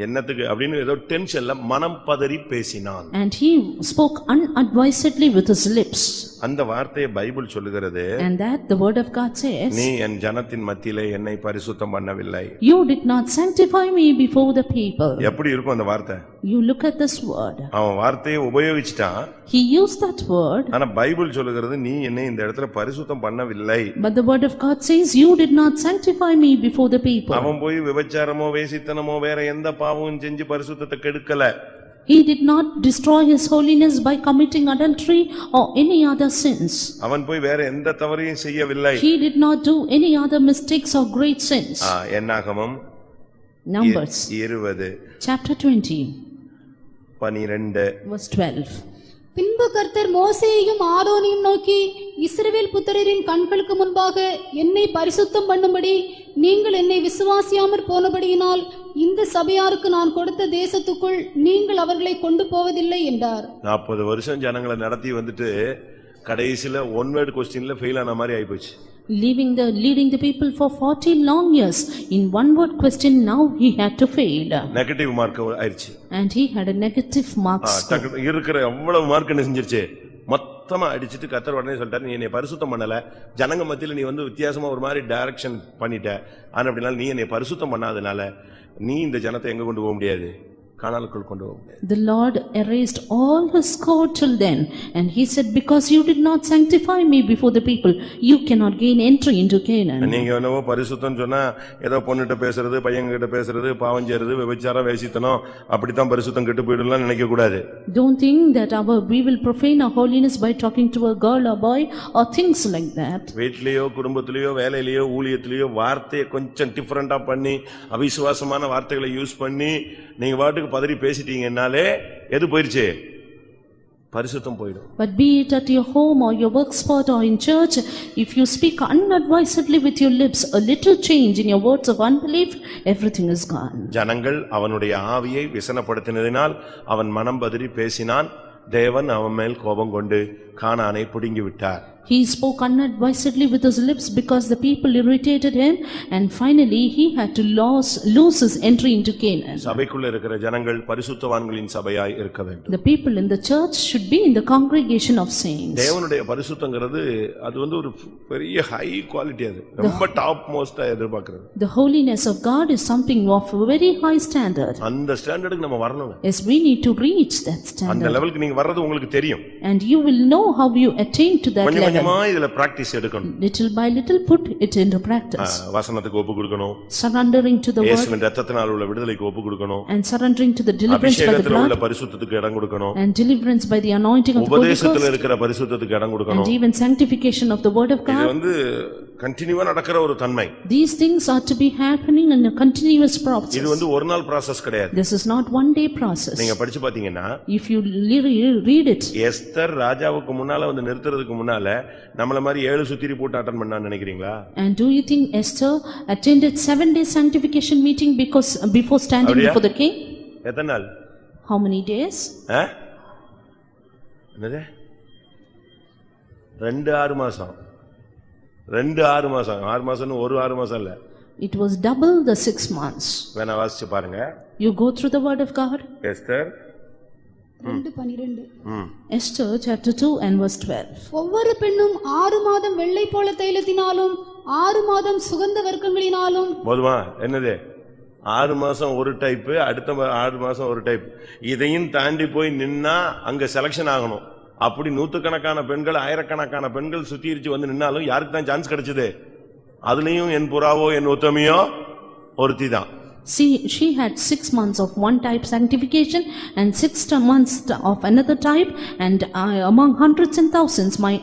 என்னத்துக்கு அப்படின்னு ஏதோ டென்ஷன்ல மனம் பதறி பேசினான். And he spoke unadvisedly with his lips. அந்த வார்த்தையை பைபிள் சொல்லுகிறது. And that the word of God says, நீ என் ஜனத்தின் மத்தியிலே என்னை பரிசுத்தம் பண்ணவில்லை. You did not sanctify me before the people. எப்படி இருக்கும் அந்த வார்த்தை? You look at this word. அவன் வார்த்தையை உபயோகிச்சிட்டான். He used that word. ஆனா பைபிள் சொல்லுகிறது நீ என்னை இந்த இடத்துல பரிசுத்தம் பண்ணவில்லை. But the word of God says, You did not sanctify me before the people. அவன் போய் விபச்சாரமோ வேசித்தனமோ வேற எந்த பாவமும் செஞ்சு பரிசுத்தத்தை கெடுக்கல. He did not destroy his holiness by committing adultery or any other sins. அவன் போய் வேற எந்த தவறையும் செய்யவில்லை. He did not do any other mistakes or great sins. என்னாகமம் Numbers 20 chapter 20 12 verse 12. பின்பு கர்த்தர் மோசேயையும் ஆரோனையும் நோக்கி, இஸ்ரவேல் புத்திரரின் கண்களுக்கு முன்பாக என்னை பரிசுத்தம் பண்ணும்படி நீங்கள் என்னை விசுவாசியாமற் போனபடியினால் இந்த சபையாருக்கு நான் கொடுத்த தேசத்துக்குள் நீங்கள் அவர்களை கொண்டு போவதில்லை என்றார். 40 வருஷம் ஜனங்களை நடத்தி வந்துட்டு கடைசில ஒன் வேர்ட் क्वेश्चनல ஃபெயில் ஆன மாதிரி ஆயிப்போச்சு. Leading the people for 40 long years in one word question, now he had to fail. Negative mark ஆயிருச்சு. And he had a negative marks. இருக்கிற எவ்வளவு மார்க் என்ன செஞ்சிருச்சு? மொத்தமா அடிச்சிட்டு கர்த்தர் உடனே சொல்லிட்டாரு, நீ என்னை பரிசுத்தம் பண்ணல, ஜனங்க மத்தியில நீ வந்து வித்தியாசமா ஒரு மாதிரி டைரக்ஷன் பண்ணிட்ட, ஆனா அப்படினால நீ என்னை பரிசுத்தம் பண்ணாதனால நீ இந்த ஜனத்தை எங்க கொண்டு போக முடியாது? கானானுக்குள் கொண்டு போக முடியாது. The Lord erased all his score till then, and he said, because you did not sanctify me before the people, you cannot gain entry into Canaan. நீங்க என்னவோ பரிசுத்தம் சொன்னா ஏதோ பொண்ணுகிட்ட பேசுறது, பையன்கிட்ட பேசுறது, பாவம் செய்யறது, விபச்சாரம், வேசித்தனம், அப்படித்தான் பரிசுத்தம் கெட்டு போயிடலாம் நினைக்க கூடாது. Don't think that we will profane our holiness by talking to a girl or boy or things like that. வீட்லயோ குடும்பத்திலயோ வேலையிலயோ ஊழியத்திலயோ வார்த்தையை கொஞ்சம் டிஃபரெண்டா பண்ணி அவிசுவாசமான வார்த்தைகளை யூஸ் பண்ணி நீங்க வாட்டுக்கு பதறி பேசிட்டீங்கன்னாலே எது போயிருச்சு? பரிசுத்தம் போயிடும். But be it at your home or your work spot or in church, if you speak unadvisedly with your lips, a little change in your words of unbelief, everything is gone. ஜனங்கள் அவனுடைய ஆவியை விசனப்படுத்தினதினால் அவன் மனம் பதறி பேசினான். தேவன் அவன் மேல் கோபம் கொண்டு கானானை பிடுங்கி விட்டார். He spoke unadvisedly with his lips because the people irritated him, and finally he had to lose his entry into Canaan. சபைக்குள்ள இருக்கிற ஜனங்கள் பரிசுத்தவான்களின் சபையாய் இருக்க வேண்டும். The people in the church should be in the congregation of saints. தேவனுடைய பரிசுத்தங்கிறது அது வந்து ஒரு பெரிய ஹை குவாலிட்டி, அது ரொம்ப டாப் மோஸ்டா எதிர்பார்க்கிறது. The holiness of God is something of a very high standard. அந்த ஸ்டாண்டர்டுக்கு நம்ம வரணும். Yes, we need to reach that அந்த standard. லெவலுக்கு நீங்க வர்றது உங்களுக்கு தெரியும். And you will know how you attain to that level. கொஞ்சமா இதுல பிராக்டீஸ் எடுக்கணும். Little by little put it into practice. வசனத்துக்கு ஒப்பு கொடுக்கணும். Surrendering to the word. இயேசுவின் இரத்தத்தினால் உள்ள விடுதலைக்கு ஒப்பு கொடுக்கணும். And surrendering to the deliverance by the அபிஷேகத்தில் உள்ள blood. பரிசுத்தத்துக்கு இடம் கொடுக்கணும். And deliverance by the anointing of the Holy உபதேசத்தில் Ghost. இருக்கிற பரிசுத்தத்துக்கு இடம் கொடுக்கணும். And even sanctification of the word of இது God. வந்து கண்டினியூவா நடக்கிற ஒரு தன்மை. These things are to be happening in a continuous process. இது வந்து ஒரு நாள் process கிடையாது. This is not one day process. நீங்க படிச்சு பாத்தீங்கன்னா If you read it. Esther ராஜாவுக்கு முன்னால வந்து நிறுத்துறதுக்கு முன்னால நம்மள மாதிரி 7 சுத்திரி போட்டு அட்டெண்ட் பண்ணான்னு நினைக்கிறீங்களா? And do you think Esther attended 7-day sanctification meeting because before standing before the king? எத்தனை நாள்? How many days? என்னது? 2-6 மாசம். 2-6 மாசம். 6 மாசம்னு ஒரு 6 மாசம் இல்ல. It was double the 6 months. வேணா வாசிச்சு பாருங்க. You go through the word of God. Esther 2:12. Esther chapter 2 and verse 12. ஒவ்வொரு பெண்ணும் 6 மாதம் வெள்ளை போல தைலத்தினாலும் 6 மாதம் சுகந்த வர்க்கங்களினாலும். போதுமா? என்னது? 6 மாசம் ஒரு டைப், அடுத்த 6 மாசம் ஒரு டைப். இதையும் தாண்டி போய் நின்னா அங்க செலக்ஷன் ஆகணும். அப்படி நூத்துக்கணக்கான பெண்கள், ஆயிரக்கணக்கான பெண்கள் சுத்திரிச்சு வந்து நின்னாலும் யாருக்கு தான் சான்ஸ் கிடைச்சது? அதுலயும் என் புறாவோ என் உத்தமியோ ஒருத்திதான். See, she had 6 months of one type sanctification and 6 months of another type, and among hundreds and thousands, my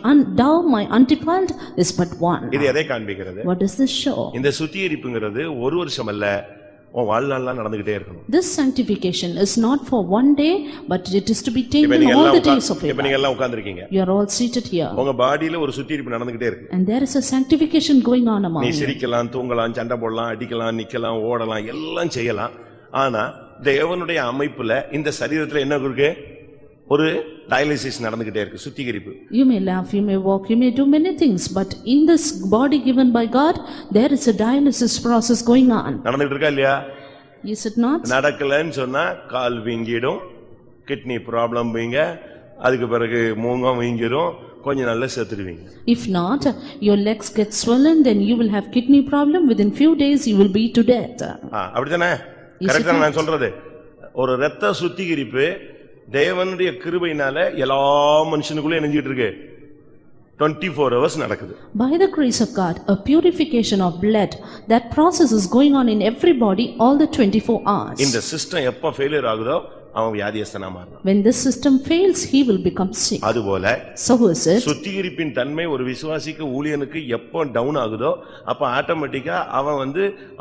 thou, my undefiled, is but one. இது எதை காண்பிக்கிறது? What does this show? இந்த சுத்திகரிப்புங்கிறது ஒரு வருஷம் அல்ல, உன் வாழ்நாள்லாம் நடந்துகிட்டே இருக்கணும். This sanctification is not for one day, but it is to be taken all the days of your இப்ப நீங்க life. எல்லாம் உட்கார்ந்திருக்கீங்க. You are all seated here. உங்க பாடியில ஒரு சுத்திகரிப்பு நடந்துகிட்டே இருக்கு. And there is a sanctification going on among நீ you. சிரிக்கலாம், தூங்கலாம், சண்டை போடலாம், அடிக்கலாம், நிக்கலாம், ஓடலாம், எல்லாம் செய்யலாம். ஆனா தேவனுடைய அமைப்புல இந்த சரீரத்துல என்ன இருக்கு? ஒரு டயாலிசிஸ் நடந்துகிட்டே இருக்கு, சுத்திகரிப்பு. You may laugh, you may walk, you may do many things, but in this body given by God, there is a dialysis process going on. நடந்துட்டு இருக்கா இல்லையா? Is it not? நடக்கலன்னு சொன்னா கால் வீங்கிடும், கிட்னி ப்ராப்ளம் வீங்க, அதுக்கு பிறகு மூங்கம் வீங்கிரும், கொஞ்ச நாள்ல செத்துடுவீங்க. If not, your legs get swollen, then you will have kidney problem. Within few days, you will be to death. அப்படிதானே? கரெக்டா நான் சொல்றது? ஒரு இரத்த சுத்திகரிப்பு தேவனுடைய கிருபையினால எல்லா மனுஷனுக்குள்ளே நெஞ்சிட்டு இருக்கு. 24 hours நடக்குது. By the grace of God, a purification of blood, that process is going on in everybody all the 24 hours. இந்த சிஸ்டம் எப்ப ஃபெயிலியர் ஆகுதோ அவன் வியாதியஸ்தனா மாறுறான். When this system fails, he will become sick. அதுபோல So is it. சுத்திகரிப்பின் தன்மை ஒரு விசுவாசிக்கு ஊழியனுக்கு எப்ப down ஆகுதோ அப்ப ஆட்டோமேட்டிக்கா அவன்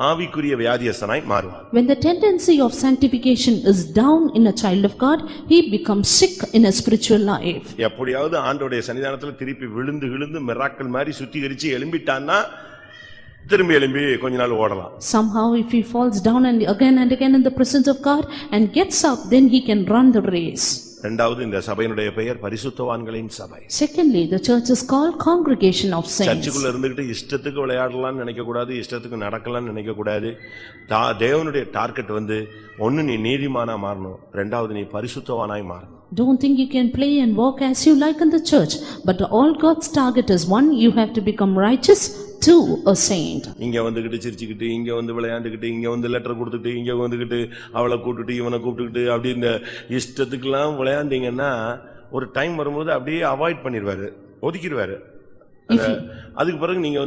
ஆவிக்குரிய வியாதியஸ்தனாய் மாறுவான். When the tendency of sanctification is down in a child of God, he becomes sick in a spiritual life. எப்படியாவது ஆண்டவருடைய சன்னிதானத்துல திருப்பி விழுந்து விழுந்து மிராக்கிள் மாதிரி சுத்திகரிச்சு எழும்பிட்டான்னா திரும்பி எழும்பி கொஞ்ச நாள் ஓடலாம். Somehow if he falls down and again in the presence of God and gets up, then he can run the race. இரண்டாவது இந்த சபையினுடைய பெயர் பரிசுத்தவான்களின் சபை. Secondly, the church is called Congregation of Saints. சர்ச்சுக்குள்ள இருந்துகிட்டு இஷ்டத்துக்கு விளையாடலாம்னு நினைக்க கூடாது, இஷ்டத்துக்கு நடக்கலாம்னு நினைக்க கூடாது. தேவனுடைய டார்கெட் ஒன்னு நீ நீதிமானா மாறணும், இரண்டாவது நீ பரிசுத்தவானாய் மாறணும். Don't think you can play and walk as you like in the church, but all God's target is one, you have to become righteous, two, a saint. இங்க வந்துகிட்டு சிரிச்சுக்கிட்டு, இங்க விளையாண்டுக்கிட்டு, இங்க லெட்டர் கொடுத்துட்டு, இங்க வந்துகிட்டு அவளை கூப்பிட்டுட்டு இவனை கூப்பிட்டுக்கிட்டு அப்படி இந்த இஷ்டத்துக்குலாம் விளையாண்டீங்கன்னா ஒரு டைம் வரும்போது அப்படியே அவாய்ட் பண்ணிடுவாரு, ஒதுக்கிடுவாரு. அதுக்கு பிறகு நீங்க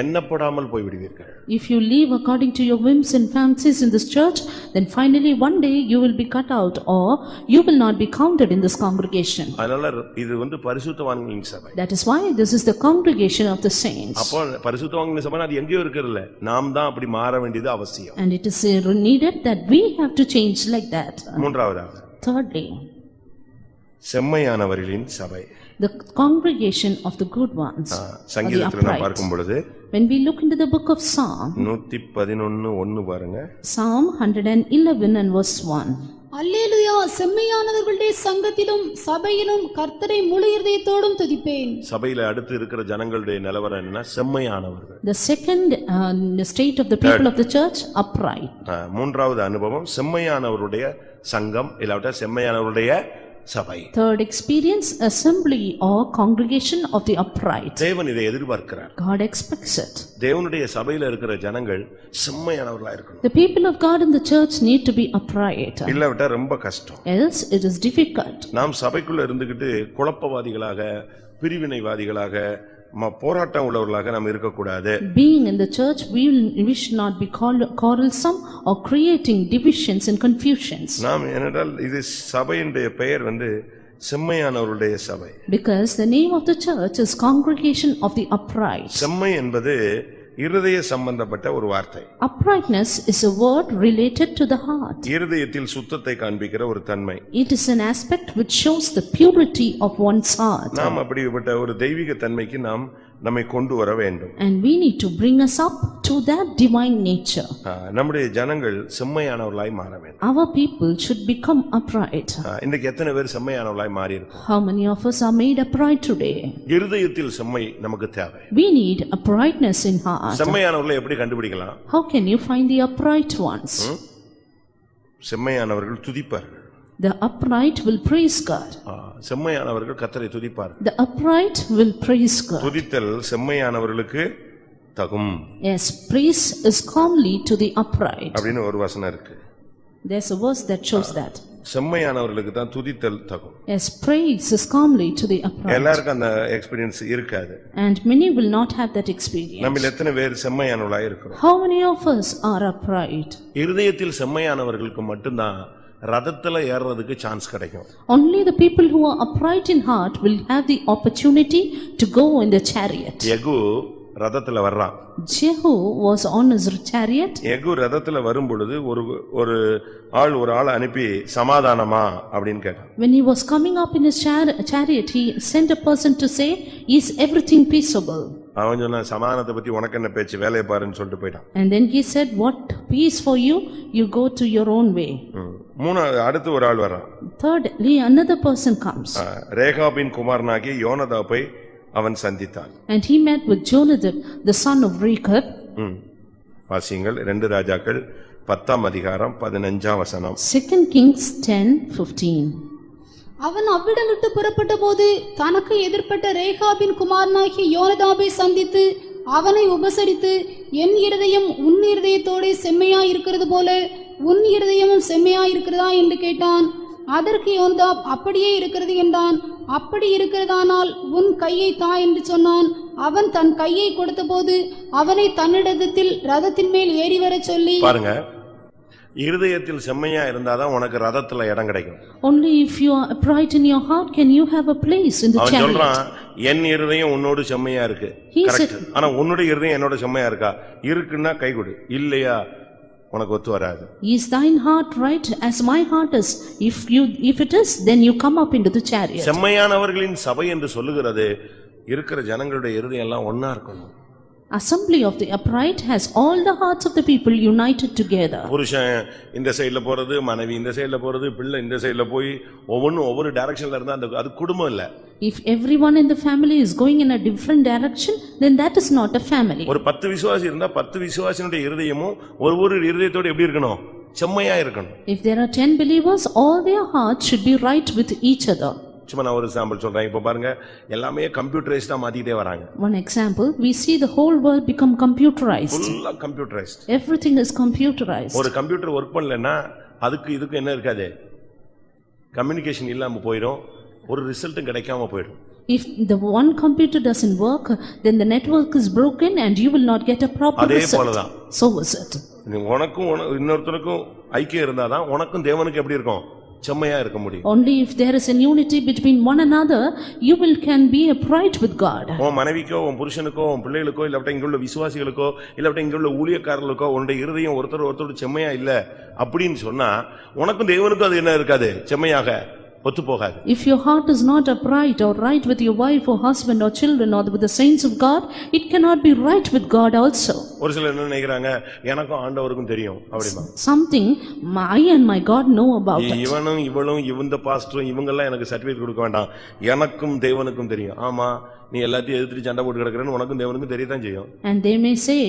எண்ணப்படாமல் போய்விடுவீர்கள். If you live according to your whims and fancies in this church, then finally one day you will be cut out, or you will not be counted in this congregation. அதனால இது பரிசுத்தவான்களின் சபை. That is why this is the congregation of the saints. அப்போ பரிசுத்தவான்களின் சபை அது எங்கேயோ இருக்குல்ல, நாம் தான் அப்படி மாற வேண்டியது அவசியம். And it is needed that we have to change like that. மூன்றாவதாக, Thirdly, செம்மையானவர்களின் சபை. the congregation of the good ones. சங்கீதத்தில் நாம் பார்க்கும் பொழுது When we look into the book of Psalm, 111:1 பாருங்க. Psalm 111 and verse 1. அல்லேலூயா, செம்மையானவர்களுடைய சங்கத்திலும் சபையிலும் கர்த்தரை முழு இருதயத்தோடும் துதிப்பேன். சபையில அடுத்து இருக்கிற ஜனங்களுடைய நிலவரம் என்னன்னா செம்மையானவர்கள். The second state of the people of the church, upright. மூன்றாவது அனுபவம் செம்மையானவருடைய சங்கம் இல்லாவிட்டா செம்மையானவருடைய சபை. Third experience, assembly or congregation of the upright. தேவன் இதை எதிர்பார்க்கிறார். God expects it. தேவனுடைய சபையில இருக்கிற ஜனங்கள் செம்மையானவர்களா இருக்கணும். The people of God in the church need to be upright. இல்லாவிட்டா ரொம்ப கஷ்டம். Else it is difficult. நாம் சபைக்குள்ள இருந்துகிட்டு குழப்பவாதிகளாக, பிரிவினைவாதிகளாக, போராட்டம் உள்ளவர்களாக நாம் இருக்கக்கூடாது. Being in the church, we should not be quarrelsome or creating divisions and confusions. நாம் என்னடால் இது சபையினுடைய பெயர் செம்மையானவருடைய சபை. Because the name of the church is Congregation of the Upright. செம்மை என்பது இருதய சம்பந்தப்பட்ட ஒரு வார்த்தை. Uprightness is a word related to the heart. இருதயத்தில் சுத்தத்தை காண்பிக்கிற ஒரு தன்மை. It is an aspect which shows the purity of one's heart. நாம் அப்படிப்பட்ட ஒரு தெய்வீக தன்மைக்கு நம்மை கொண்டு வர வேண்டும். And we need to bring us up to that divine nature. நம்முடைய ஜனங்கள் செம்மையானவர்களாய் மாற வேண்டும். Our people should become upright. இன்னைக்கு எத்தனை பேர் செம்மையானவர்களாய் மாறி இருக்கோம்? How many of us are made upright today? இருதயத்தில் செம்மை நமக்கு தேவை. We need uprightness in heart. செம்மையானவர்களை எப்படி கண்டுபிடிக்கலாம்? How can you find the upright ones? செம்மையானவர்கள் துதிப்பார்கள். The upright will praise God. செம்மையானவர்கள் கர்த்தரை துதிப்பார்கள். The upright will praise God. துதித்தல் செம்மையானவர்களுக்கு தகும். Yes, praise is comely to the upright. அப்படினு ஒரு வசனம் இருக்கு. There's a verse that shows that. செம்மையானவர்களுக்கு தான் துதித்தல் தகும். Yes, praise is comely to the upright. எல்லாருக்கும் அந்த எக்ஸ்பீரியன்ஸ் இருக்காது. And many will not have that experience. நம்மில் எத்தனை பேர் செம்மையானவர்களாக இருக்கிறோம்? How many of us are upright? இருதயத்தில் செம்மையானவர்களுக்கு மட்டும்தான் ரதத்துல ஏறதுக்கு சான்ஸ் கிடைக்கும். Only the people who are upright in heart will have the opportunity to go in the chariot. யெகூ ரதத்துல வர்றான். Jehu was on his chariot. யெகூ ரதத்துல வரும் பொழுது ஒரு ஆளை அனுப்பி சமாதானமா அப்படின்னு கேட்டான். When he was coming up in his chariot, he sent a person to say, "Is everything peaceable?" அவன் சொன்னா சமாதானத்தை பத்தி உனக்கு என்ன பேச்சு, வேலையை பாருன்னு சொல்லிட்டு போயிட்டான். And then he said, "What peace for you? You go to your own way." அடுத்து ஒரு ஆள் வர்றான். Thirdly, another person comes. ரேகாபின் குமாரனாகிய யோனதாபை அவன் சந்தித்தான். And he met with Jonadab, the son of Rechab. வாசியுங்கள் 2 ராஜாக்கள் 10ஆம் அதிகாரம் 15ஆம் வசனம். 2 Kings 10:15. அவன் அவ்விடம் விட்டு புறப்பட்ட போது தனக்கு எதிர்ப்பட்ட ரேகாபின் குமாரனாகிய யோனதாபை சந்தித்து அவனை உபசரித்து, என் இருதயம் உன் இருதயத்தோட செம்மையாய் இருக்கிறது போல உன் இருதயமும் செம்மையாய் இருக்கிறதா என்று கேட்டான். அதற்கு யோனதாப் அப்படியே இருக்கிறது என்றான். அப்படி இருக்கிறதானால் உன் கையை தா என்று சொன்னான். அவன் தன் கையை கொடுத்தபோது அவனை தன்னிடத்தில் ரதத்தின் மேல் ஏறி வரச் சொல்லி, பாருங்க, இருதயத்தில் செம்மையா இருந்தாதான் உனக்கு ரதத்துல இடம் கிடைக்கும். Only if you are upright in your heart can you have a place in the அவன் chariot. சொல்றான், என் இருதயம் உன்னோடு செம்மையா இருக்கு. கரெக்ட். ஆனா உன்னுடைய இருதயம் என்னோட செம்மையா இருக்கா? இருக்குன்னா கை கொடு, இல்லையா உனக்கு ஒத்து வராது. Is thine heart right as my heart is? If it is, then you come up into the chariot. செம்மையானவர்களின் சபை என்று சொல்லுகிறது இருக்கிற ஜனங்களுடைய இருதயம் எல்லாம் ஒண்ணா இருக்கணும். Assembly of the upright has all the hearts of the people united together. புருஷன் இந்த சைடுல போறது, மனைவி இந்த சைடுல போறது, பிள்ளை இந்த சைடுல போய் ஒவ்வொரு டைரக்ஷன்ல இருந்தா அது குடும்பம் இல்ல. If everyone in the family is going in a different direction, then that is not a family. ஒரு 10 விசுவாசி இருந்தா 10 விசுவாசினுடைய இருதயமும் ஒவ்வொரு இருதயத்தோட எப்படி இருக்கணும்? செம்மையா இருக்கணும். If there are 10 believers, all their hearts should be right with each other. சும்மா நான் ஒரு சாம்பிள் சொல்றேன். இப்ப பாருங்க, எல்லாமே கம்ப்யூட்டரைஸ்டா மாத்திட்டே வராங்க. One example, we see the whole world become computerized. ஃபுல்லா கம்ப்யூட்டரைஸ்ட். Everything is computerized. ஒரு கம்ப்யூட்டர் ஒர்க் பண்ணலன்னா இதுக்கு என்ன இருக்காது? கம்யூனிகேஷன் இல்லாம போயிடும், ஒரு ரிசல்ட்டும் கிடைக்காம போயிடும். If the one computer doesn't work, then the network is broken and you will not get a proper அதே result. போலதான். So is it. உனக்கும் இன்னொருத்தருக்கும் ஐக்கியம் இருந்தாதான் உனக்கும் தேவனுக்கு எப்படி இருக்கும்? செம்மையா இருக்க முடியும். Only if there is an unity between one another, you can be upright with God. உன் மனைவிக்கோ, உன் புருஷனுக்கோ, உன் பிள்ளைகளுக்கோ, இல்ல இங்குள்ள விசுவாசிகளுக்கோ, இல்ல இங்குள்ள ஊழியக்காரர்களுக்கோ உன்னுடைய இருதயம் ஒருத்தர் செம்மையா இல்ல அப்படின்னு சொன்னா உனக்கும் தேவனுக்கும் அது என்ன இருக்காது? செம்மையாக ஒத்து போகாது. If your heart is not upright or right with your wife or husband or children or with the saints of God, it cannot be right with God also. ஒரு சிலர் என்ன நினைக்கிறாங்க, எனக்கும் ஆண்டவருக்கும் தெரியும் அப்படிமா. Something I and my God know about it. இவனும் இவளும் இந்த பாஸ்டரும் இவங்கெல்லாம் எனக்கு சர்டிபிகேட் கொடுக்க வேண்டாம், எனக்கும் தேவனுக்கும் தெரியும். ஆமா, நீ எல்லாத்தையும் எதிர்த்து சண்டை போட்டு கிடக்குறேன்னு உனக்கும் தேவனுக்கும் தெரியத்தான் செய்யும். And they may say,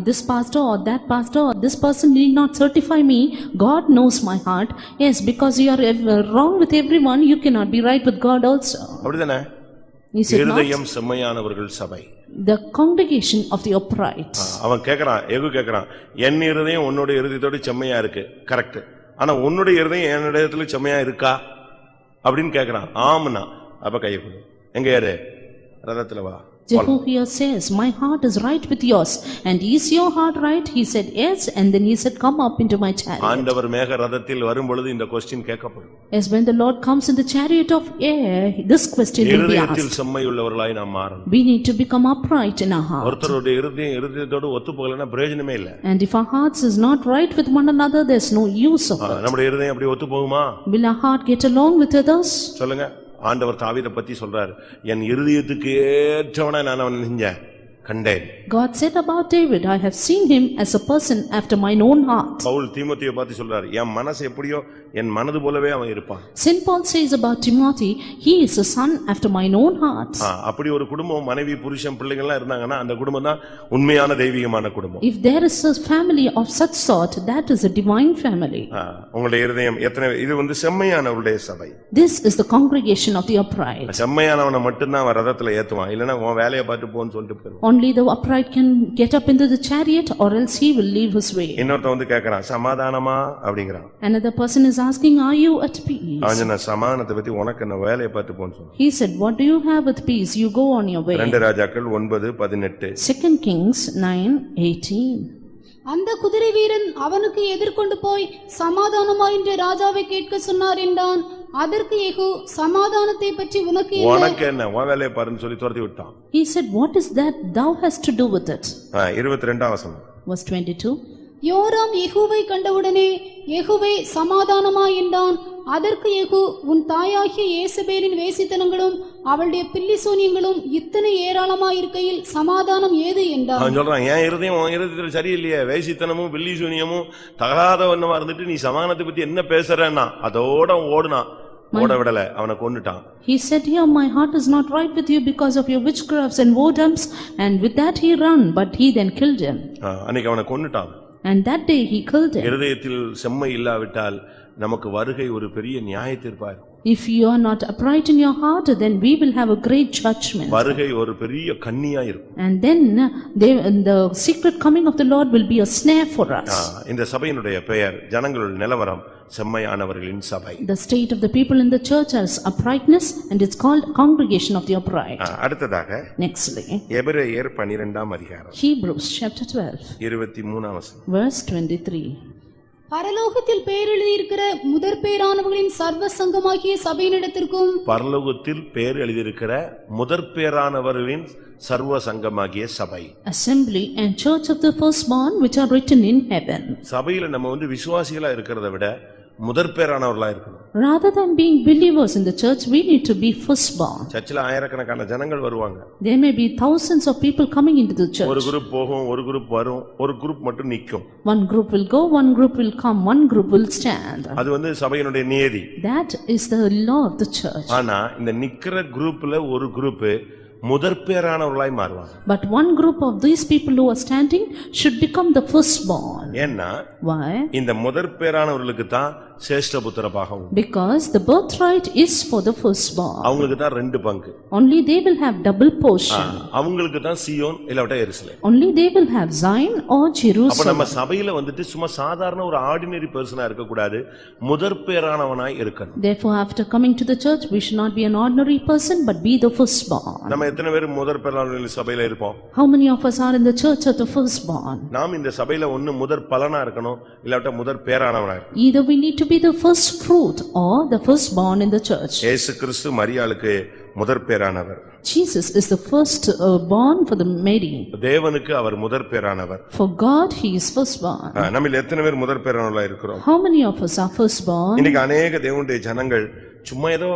this pastor or that pastor or this person need not certify me, God knows my heart. Yes, because you are wrong with everyone, you cannot be right with God also. அப்படிதானே? இருதயம் செம்மையானவர்கள் சபை, the congregation of the upright. அவன் கேக்குறான், யெகூ கேக்குறான், என் இருதயம் உன்னோட இருதயத்தோட செம்மையா இருக்கு. கரெக்ட். ஆனா உன்னுடைய இருதயம் என்னோட இடத்துல செம்மையா இருக்கா அப்படின்னு கேக்குறான். ஆம்னா அப்ப கையை கொடு. எங்க யாரு? ரதத்துல வா. Jehu here says, my heart is right with yours. And is your heart right? He said, yes. And then he said, come up into my chariot. ஆண்டவர் மேக ரதத்தில் வரும் பொழுது இந்த क्वेश्चन கேட்கப்படும். As when the Lord comes in the chariot of air, this question will be இருதயத்தில் asked. செம்மையுள்ளவர்களாய் நாம் மாறணும். We need to become upright in our heart. ஒருத்தருடைய இருதயத்தோடு ஒத்து போகலனா பிரயோஜனமே இல்ல. And if our hearts is not right with one another, there's no use of it. நம்முடைய இருதயம் அப்படி ஒத்து போகுமா? Will our heart get along with others? சொல்லுங்க. ஆண்டவர் தாவீதை பத்தி சொல்றார், என் இருதயத்துக்கு ஏற்றவனா நான் அவனை செஞ்சேன், கண்டேன். God said about David, I have seen him as a person after mine own heart. Pavul தீமோத்தேயை பார்த்து சொல்றார், என் மனசு எப்படியோ என் மனது போலவே அவன் இருப்பான். Saint Paul says about Timothy, he is a son after mine own heart. அப்படி ஒரு குடும்பம், மனைவி புருஷன் பிள்ளைகள் எல்லாம் இருந்தாங்கன்னா அந்த குடும்பம் தான் உண்மையான தெய்வீகமான குடும்பம். If there is a family of such sort, that is a divine family. உங்களுடைய இருதயம் எத்தனை, இது செம்மையானவருடைய சபை. This is the congregation of the upright. செம்மையானவனை மட்டும்தான் அவன் ரதத்துல ஏத்துவான், இல்லைன்னா உன் வேலையை பார்த்து போன்னு சொல்லிட்டு போயிடுவான். only the upright can get up into the chariot, or else he will leave his way. இன்னொருத்தன் வந்து கேக்குறான் சமாதானமா அப்படிங்கறான். Another person is asking, are you at peace? அவன் சமாதானத்தை பத்தி உனக்கு என்ன வேலைய பார்த்து போன்னு சொன்னான். He said, what do you have with peace? You go on your way. 2 ராஜாக்கள் 9:18. 2 Kings 9:18. அந்த குதிரை வீரன் அவனுக்கு எதிர்கொண்டு போய் சமாதானமா என்று ராஜாவை கேட்க சொன்னார் என்றான். அதற்கு யெகூ, சமாதானத்தை பற்றி உனக்கு என்ன உன் வேலையை பாருன்னு சொல்லி துரத்தி விட்டான். He said, what is that thou hast to do with it? 22 வசனம். Verse 22. யோராம் யெகூவை கண்டவுடனே, யெகூவே சமாதானமா என்றான். அதற்கு யெகூ, உன் தாயாகிய யேசபேலின் வேசித்தனங்களும் அவளுடைய பில்லி சூனியங்களும் இத்தனை ஏராளமா இருக்கையில் சமாதானம் ஏது என்றான். அவன் சொல்றான், என் இருதயம் உன் இருதயத்தில் சரியில்லையே, வேசித்தனமும் பில்லி சூனியமும் தகாதவனமா இருந்துட்டு நீ சமாதானத்தை பத்தி என்ன பேசுறன்னா அதோட ஓடுனான். ஓட விடல, அவனை கொன்னுட்டான். He said, here my heart is not right with you because of your witchcrafts and whoredoms, and with that he ran, but he then killed him. அன்னைக்கு அவனை கொன்னுட்டான். And that day he killed him. இருதயத்தில் செம்மை இல்லாவிட்டால் நமக்கு வருகை ஒரு பெரிய நியாய தீர்ப்பாய். If you are not upright in your heart, then we will have a great judgment. வருகை ஒரு பெரிய கண்ணியா இருக்கும். And then the secret coming of the Lord will be a snare for us. இந்த சபையினுடைய பெயர் ஜனங்களுடைய நிலவரம் செம்மையானவர்களின் சபை. The state of the people in the church is uprightness, and it's called congregation of the upright. அடுத்ததாக Nextly, எபிரேயர் 12 அதிகாரம். Hebrews chapter 12. 23 வசனம். Verse 23. பரலோகத்தில் பேர் எழுதியிருக்கிற முதற் பேரானவர்களின் சர்வ சங்கமாகிய சபையினிடத்திற்கும், பரலோகத்தில் பேர் எழுதியிருக்கிற முதற் பேரானவர்களின் சர்வ சங்கமாகிய சபை, assembly and church of the firstborn which are written in heaven. சபையில நம்ம வந்து விசுவாசிகளா இருக்கிறதை விட முதற் பேரானவர்களா இருக்கணும். Rather than being believers in the church, we need to be firstborn. சர்ச்சில் ஆயிரக்கணக்கான ஜனங்கள் வருவாங்க. There may be thousands of people coming into the church. ஒரு குரூப் போகும், ஒரு குரூப் வரும், ஒரு குரூப் மட்டும் நிக்கும். One group will go, one group will come, one group will stand. அது வந்து சபையினுடைய நியதி. That is the law of the church. ஆனா இந்த நிக்கிற குரூப்ல ஒரு குரூப் முதற் பேரானவர்களாய் மாறுவாங்க. But one group of these people who are standing should become the firstborn. ஏன்னா Why? இந்த முதற் பேரானவர்களுக்கு தான் சேஷ்ட புத்திர பாகம். Because the birthright is for the firstborn. அவங்களுக்கு தான் 2 பங்கு. Only they will have double portion. அவங்களுக்கு தான் சீயோன் இல்லாட்ட எருசலேம். Only they will have Zion or Jerusalem. அப்ப நம்ம சபையில வந்துட்டு சும்மா சாதாரண ஒரு ஆர்டினரி பர்சனா இருக்க கூடாது, முதற் பேரானவனாய் இருக்கணும். Therefore, after coming to the church, we should not be an ordinary person but be the firstborn. நம்ம எத்தனை பேர் முதற் பேரானவர்கள் சபையில இருப்போம்? How many of us are in the church of the firstborn? நாம் இந்த சபையில ஒன்னு முதற் பலனா இருக்கணும், இல்லாட்ட முதற் பேரானவனா இருக்கணும். Either we need to be the first fruit or the firstborn in the church. இயேசு கிறிஸ்து மரியாளுக்கு முதற் பேரானவர். Jesus is the first born for the Mary. தேவனுக்கு அவர் முதற் பேரானவர். For God he is firstborn. நம்மில் எத்தனை பேர் முதற் பேரானவர்களா இருக்கிறோம்? How many of us are firstborn? இன்னைக்கு अनेक தேவனுடைய ஜனங்கள் சும்மா ஏதோ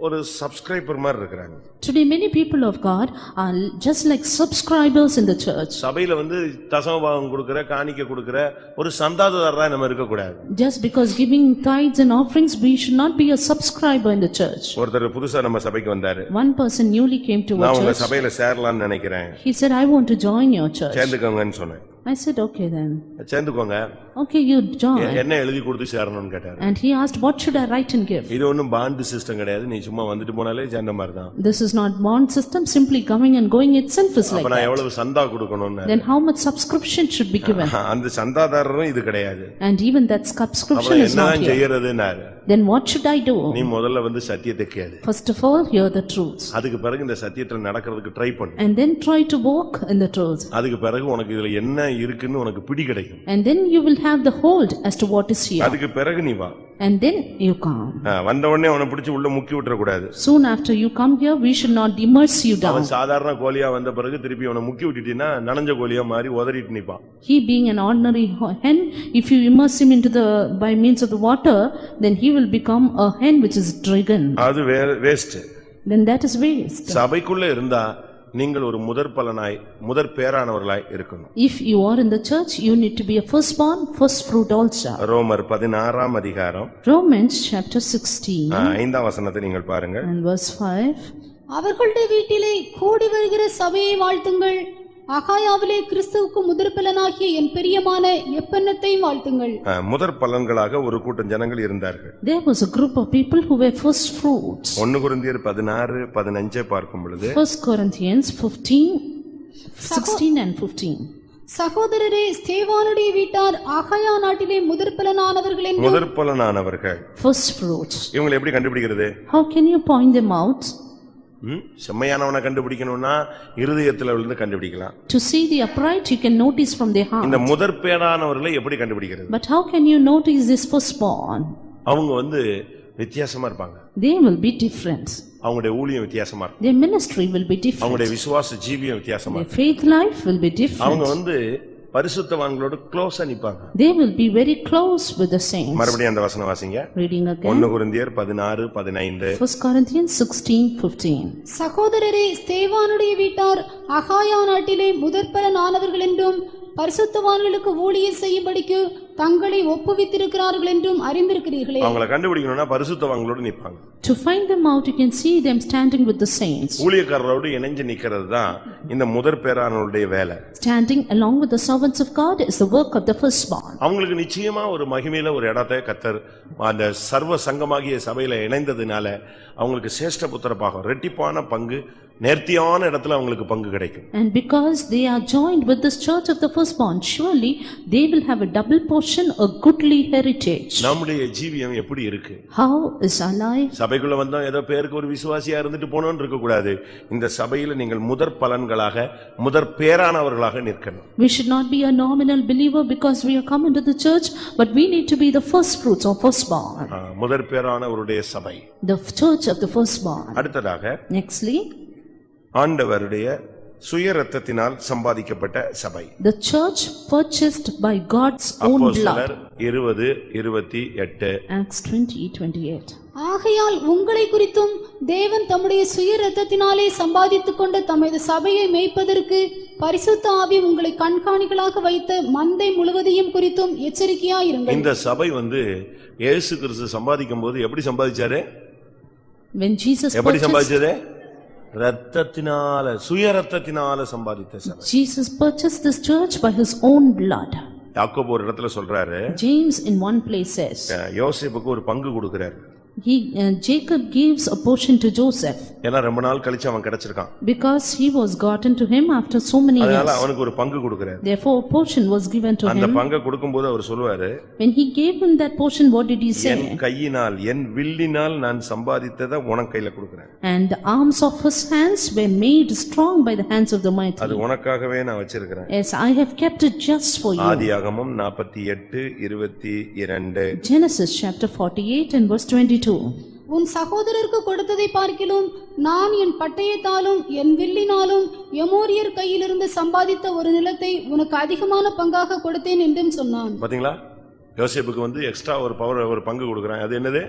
ஒரு சப்ஸ்கிரைபர் மாதிரி இருக்காங்க. Today many people of God are just like subscribers in the church. சபையில வந்து தசமபாகம் கொடுக்கிற, காணிக்கை கொடுக்கிற ஒரு சந்தாதாரரா நம்ம இருக்க கூடாது. Just because giving tithes and offerings, we should not be a subscriber in the church. ஒருத்தர் புதுசா நம்ம சபைக்கு வந்தாரு. One person newly came to our நான் உங்க church. சபையில சேரலாம்னு நினைக்கிறேன். He said, I want to join your church. சேர்ந்துக்கோங்கன்னு சொன்னேன். I said, okay then. சேர்ந்துக்கோங்க. Okay, you join. என்ன எழுதி கொடுத்து சேரணும்னு கேட்டாரு. And he asked, what should I write and give? இது ஒண்ணும் பாண்ட் சிஸ்டம் கிடையாது, நீ சும்மா வந்துட்டு போனாலே சேர்ந்த மாதிரி தான். This is not bond system, simply coming and going itself is like அப்ப நான் that. எவ்வளவு சந்தா கொடுக்கணும்னு. Then how much subscription should be given? அந்த சந்தாதாரரும் இது கிடையாது. And even that subscription is என்ன not here. செய்யறதுன்னாரு. Then what should I do? நீ முதல்ல வந்து சத்தியத்தை கேளு. First of all, hear the truth. அதுக்கு பிறகு இந்த சத்தியத்துல நடக்கிறதுக்கு ட்ரை பண்ணு. And then try to walk in the truth. அதுக்கு பிறகு உனக்கு இதுல என்ன இருக்குன்னு உனக்கு பிடி கிடைக்கும். And then you will have the hold as to what is here. அதுக்கு பிறகு நீ வா. And then you come. வந்த உடனே அவனை பிடிச்சு உள்ள முக்கி விட்டுற கூடாது. Soon after you come here, we should not immerse you down. அவன் சாதாரண கோலியா வந்த பிறகு திருப்பி அவனை முக்கி விட்டுட்டீன்னா நனஞ்ச கோலியா மாறி உதறிட்டு நிப்பான். He being an ordinary hen, if you immerse him into the by means of the water, then he will become a hen which is dragon. அது waste. Then that is waste. சபைக்குள்ள இருந்தா நீங்கள் ஒரு முதற் பலனாய் முதற் பேரானவர்களாய் இருக்கணும். If you are in the church, you need to be a firstborn, first fruit also. ரோமர் 16 அதிகாரம். Romans chapter 16. 5ஆம் வசனத்தை நீங்கள் பாருங்க. And verse 5. அவர்களுடைய வீட்டிலே கூடி வருகிற சபையை வாழ்த்துங்கள். அகாயாவிலே கிறிஸ்துவுக்கு முதற்பலனாகிய என் பிரியமான எப்பெண்ணத்தை வாழ்த்துங்கள். முதற் பலன்களாக ஒரு கூட்டம் ஜனங்கள் இருந்தார்கள். There was a group of people who were first fruits. 1 கொரிந்தியர் 16:15 பார்க்கும் பொழுது 1 Corinthians 15. 16 and 15. சகோதரரே, ஸ்தேவானுடைய வீட்டார் ஆகாயா நாட்டிலே முதற்பலனானவர்கள் என்றும் முதற்பலனானவர்கள் First fruits. இவங்களை எப்படி கண்டுபிடிக்கிறது? How can you point them out? செம்மையானவனை கண்டுபிடிக்கணும்னா இருதயத்துல இருந்து கண்டுபிடிக்கலாம். To see the upright, you can notice from their heart. இந்த முதற்பேரானவர்களை எப்படி கண்டுபிடிக்கிறது? But how can you notice this firstborn? அவங்க வித்தியாசமா இருப்பாங்க. They will be different. அவங்களுடைய ஊழியம் வித்தியாசமா இருக்கும். Their ministry will be different. அவங்களுடைய விசுவாச ஜீவியம் வித்தியாசமா Their இருக்கும். faith life will be different. அவங்க பரிசுத்தவான்களோட க்ளோஸா நிப்பாங்க. They will be very close with the saints. மறுபடியும் அந்த வசனம் வாசிங்க. Reading again. 1 கொரிந்தியர் 16:15. 1 Corinthians 16:15. சகோதரரே, ஸ்தேவானுடைய வீட்டார் ஆகாயா நாட்டிலே முதற்பலனானவர்கள் என்றும் பரிசுத்தவான்களுக்கு ஊழியம் செய்யும்படிக்கு தங்களை ஒப்புவித்திருக்கிறார்கள் என்றும் அறிந்திருக்கிறீர்களே. அவங்களை கண்டுபிடிக்கணும்னா பரிசுத்தவான்களோட நிப்பாங்க. To find them out, you can see them standing with the saints. ஊழியக்காரரோடு இணைஞ்சு நிக்கிறது தான் இந்த முதற்பேரானவருடைய வேலை. Standing along with the servants of God is the work of the firstborn. அவங்களுக்கு நிச்சயமா ஒரு மகிமையில ஒரு இடத்தை கர்த்தர் அந்த சர்வ சங்கமாகிய சபையில இணைந்ததுனால அவங்களுக்கு சேஷ்ட புத்திர பாகம் ரெட்டிப்பான பங்கு நேர்த்தியான இடத்துல அவங்களுக்கு பங்கு கிடைக்கும். And because they are joined with this church of the firstborn, surely they will have a double portion, a goodly heritage. நம்முடைய ஜீவியம் எப்படி இருக்கு? How is our life? சபைக்குள்ள வந்தோம் ஏதோ பேருக்கு ஒரு விசுவாசியா இருந்துட்டு போனோம்னு இருக்க கூடாது. இந்த சபையில நீங்கள் முதற் பலன்களாக முதற் பேரானவர்களாக நிற்கணும். We should not be a nominal believer because we are come into the church, but we need to be the first fruits of firstborn. முதற் பேரானவருடைய சபை. The church of the firstborn. அடுத்ததாக Nextly, ஆண்டவருடைய சுய இரத்தத்தினால் சம்பாதிக்கப்பட்ட சபை. the church purchased by God's own blood. அப்போஸ்தலர் 20:28. Acts 20:28. ஆகையால் உங்களை குறித்தும் தேவன் தம்முடைய சுய இரத்தத்தினாலே சம்பாதித்துக் கொண்ட தமது சபையை மேய்ப்பதற்கு பரிசுத்த ஆவி உங்களை கண்காணிகளாக வைத்த மந்தை முழுவதையும் குறித்தும் எச்சரிக்கையாயிருங்கள். இந்த சபை இயேசு கிறிஸ்து சம்பாதிக்கும் போது எப்படி சம்பாதிச்சாரு? When Jesus எப்படி purchased, சம்பாதிச்சது? ரத்தத்தினால சுய ரத்தத்தினால சம்பாதித்த சபை. Jesus purchased this church by his own blood. யாக்கோபு ஒரு இடத்துல சொல்றாரு, James in one place says, யோசேப்புக்கு ஒரு பங்கு கொடுக்கிறாரு. Jacob gives a portion to Joseph ஏன்னா ரொம்ப நாள் கழிச்சு அவன் கிடைச்சிருக்கான். because he was gotten to him after so many அதனால years. அவனுக்கு ஒரு பங்கு கொடுக்கிறாரு. Therefore a portion was given to அந்த him. பங்கை கொடுக்கும்போது அவர் சொல்லுவாரு, When he gave him that portion, what did he N say? கையினால் என் வில்லினால் நான் சம்பாதித்ததை உனக்கு கையில கொடுக்கிறேன். And the arms of his hands were made strong by the hands of the அது mighty. உனக்காகவே நான் வச்சிருக்கிறேன். Yes, I have kept it just for you. ஆதியாகமம் 48:22. Genesis chapter 48 and verse 22. உன் சகோதரருக்கு கொடுத்ததை பார்க்கிலும் நான் என் பட்டயத்தாலும் என் வில்லினாலும் எமோரியர் கையிலிருந்து சம்பாதித்த ஒரு நிலத்தை உனக்கு அதிகமான பங்காக கொடுத்தேன் என்றும் சொன்னான். பாத்தீங்களா? யோசேப்புக்கு எக்ஸ்ட்ரா ஒரு பங்கு கொடுக்கறான். அது என்னது?